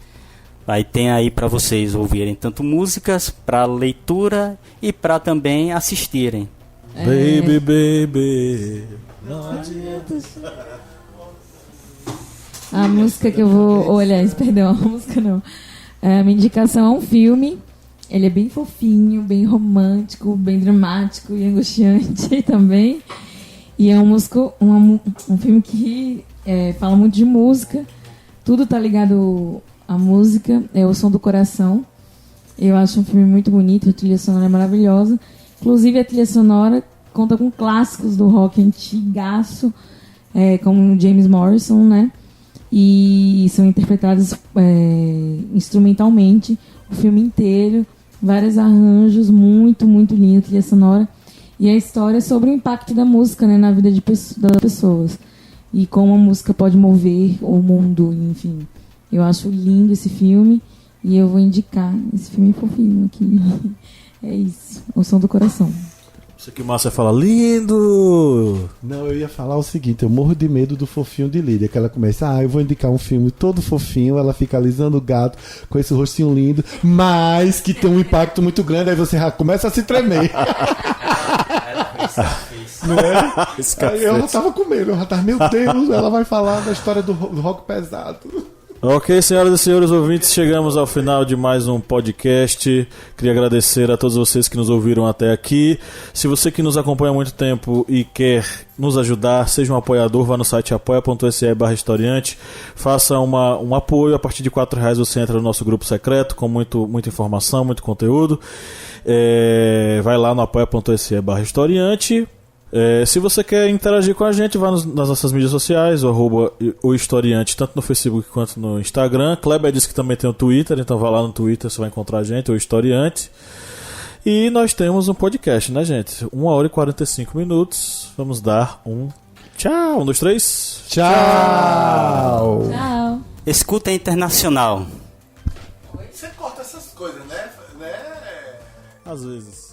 Aí tem aí para vocês ouvirem tanto músicas, para leitura e para também assistirem. Baby, baby, não adianta. A música que eu vou... Olha, perdão, a música não. A minha indicação é um filme Ele é bem fofinho, bem romântico, bem dramático e angustiante também. E é um filme que fala muito de música. Tudo tá ligado à música. É O Som do Coração. Eu acho um filme muito bonito. A trilha sonora é maravilhosa. Inclusive, a trilha sonora conta com clássicos do rock antigaço, como James Morrison, né? E são interpretados instrumentalmente o filme inteiro. Vários arranjos, muito, muito lindo, trilha sonora. E a história é sobre o impacto da música, né, na vida das pessoas. E como a música pode mover o mundo, enfim. Eu acho lindo esse filme e eu vou indicar esse filme fofinho aqui. É isso, O Som do Coração. Isso que o Márcio fala, lindo! Não, eu ia falar o seguinte, eu morro de medo do fofinho de Lídia, que ela começa, eu vou indicar um filme todo fofinho, ela fica alisando o gato com esse rostinho lindo, mas que tem um impacto muito grande, aí você já começa a se tremer. Não é? Aí eu já tava com medo, eu já tava, meu Deus, ela vai falar da história do rock pesado. Ok, senhoras e senhores ouvintes, chegamos ao final de mais um podcast. Queria agradecer a todos vocês que nos ouviram até aqui. Se você que nos acompanha há muito tempo e quer nos ajudar, seja um apoiador, vá no site apoia.se/historiante, faça um apoio. A partir de R$4 você entra no nosso grupo secreto com muita informação, muito conteúdo. Vai lá no apoia.se/historiante. Se você quer interagir com a gente, vá nas nossas mídias sociais, o Historiante, tanto no Facebook quanto no Instagram. Kleber disse que também tem o Twitter, então vá lá no Twitter, você vai encontrar a gente, o Historiante. E nós temos um podcast, né, gente? 1h45. Vamos dar um tchau. 1, 2, 3. Tchau! Tchau! Escuta internacional. Você corta essas coisas, né? Às vezes.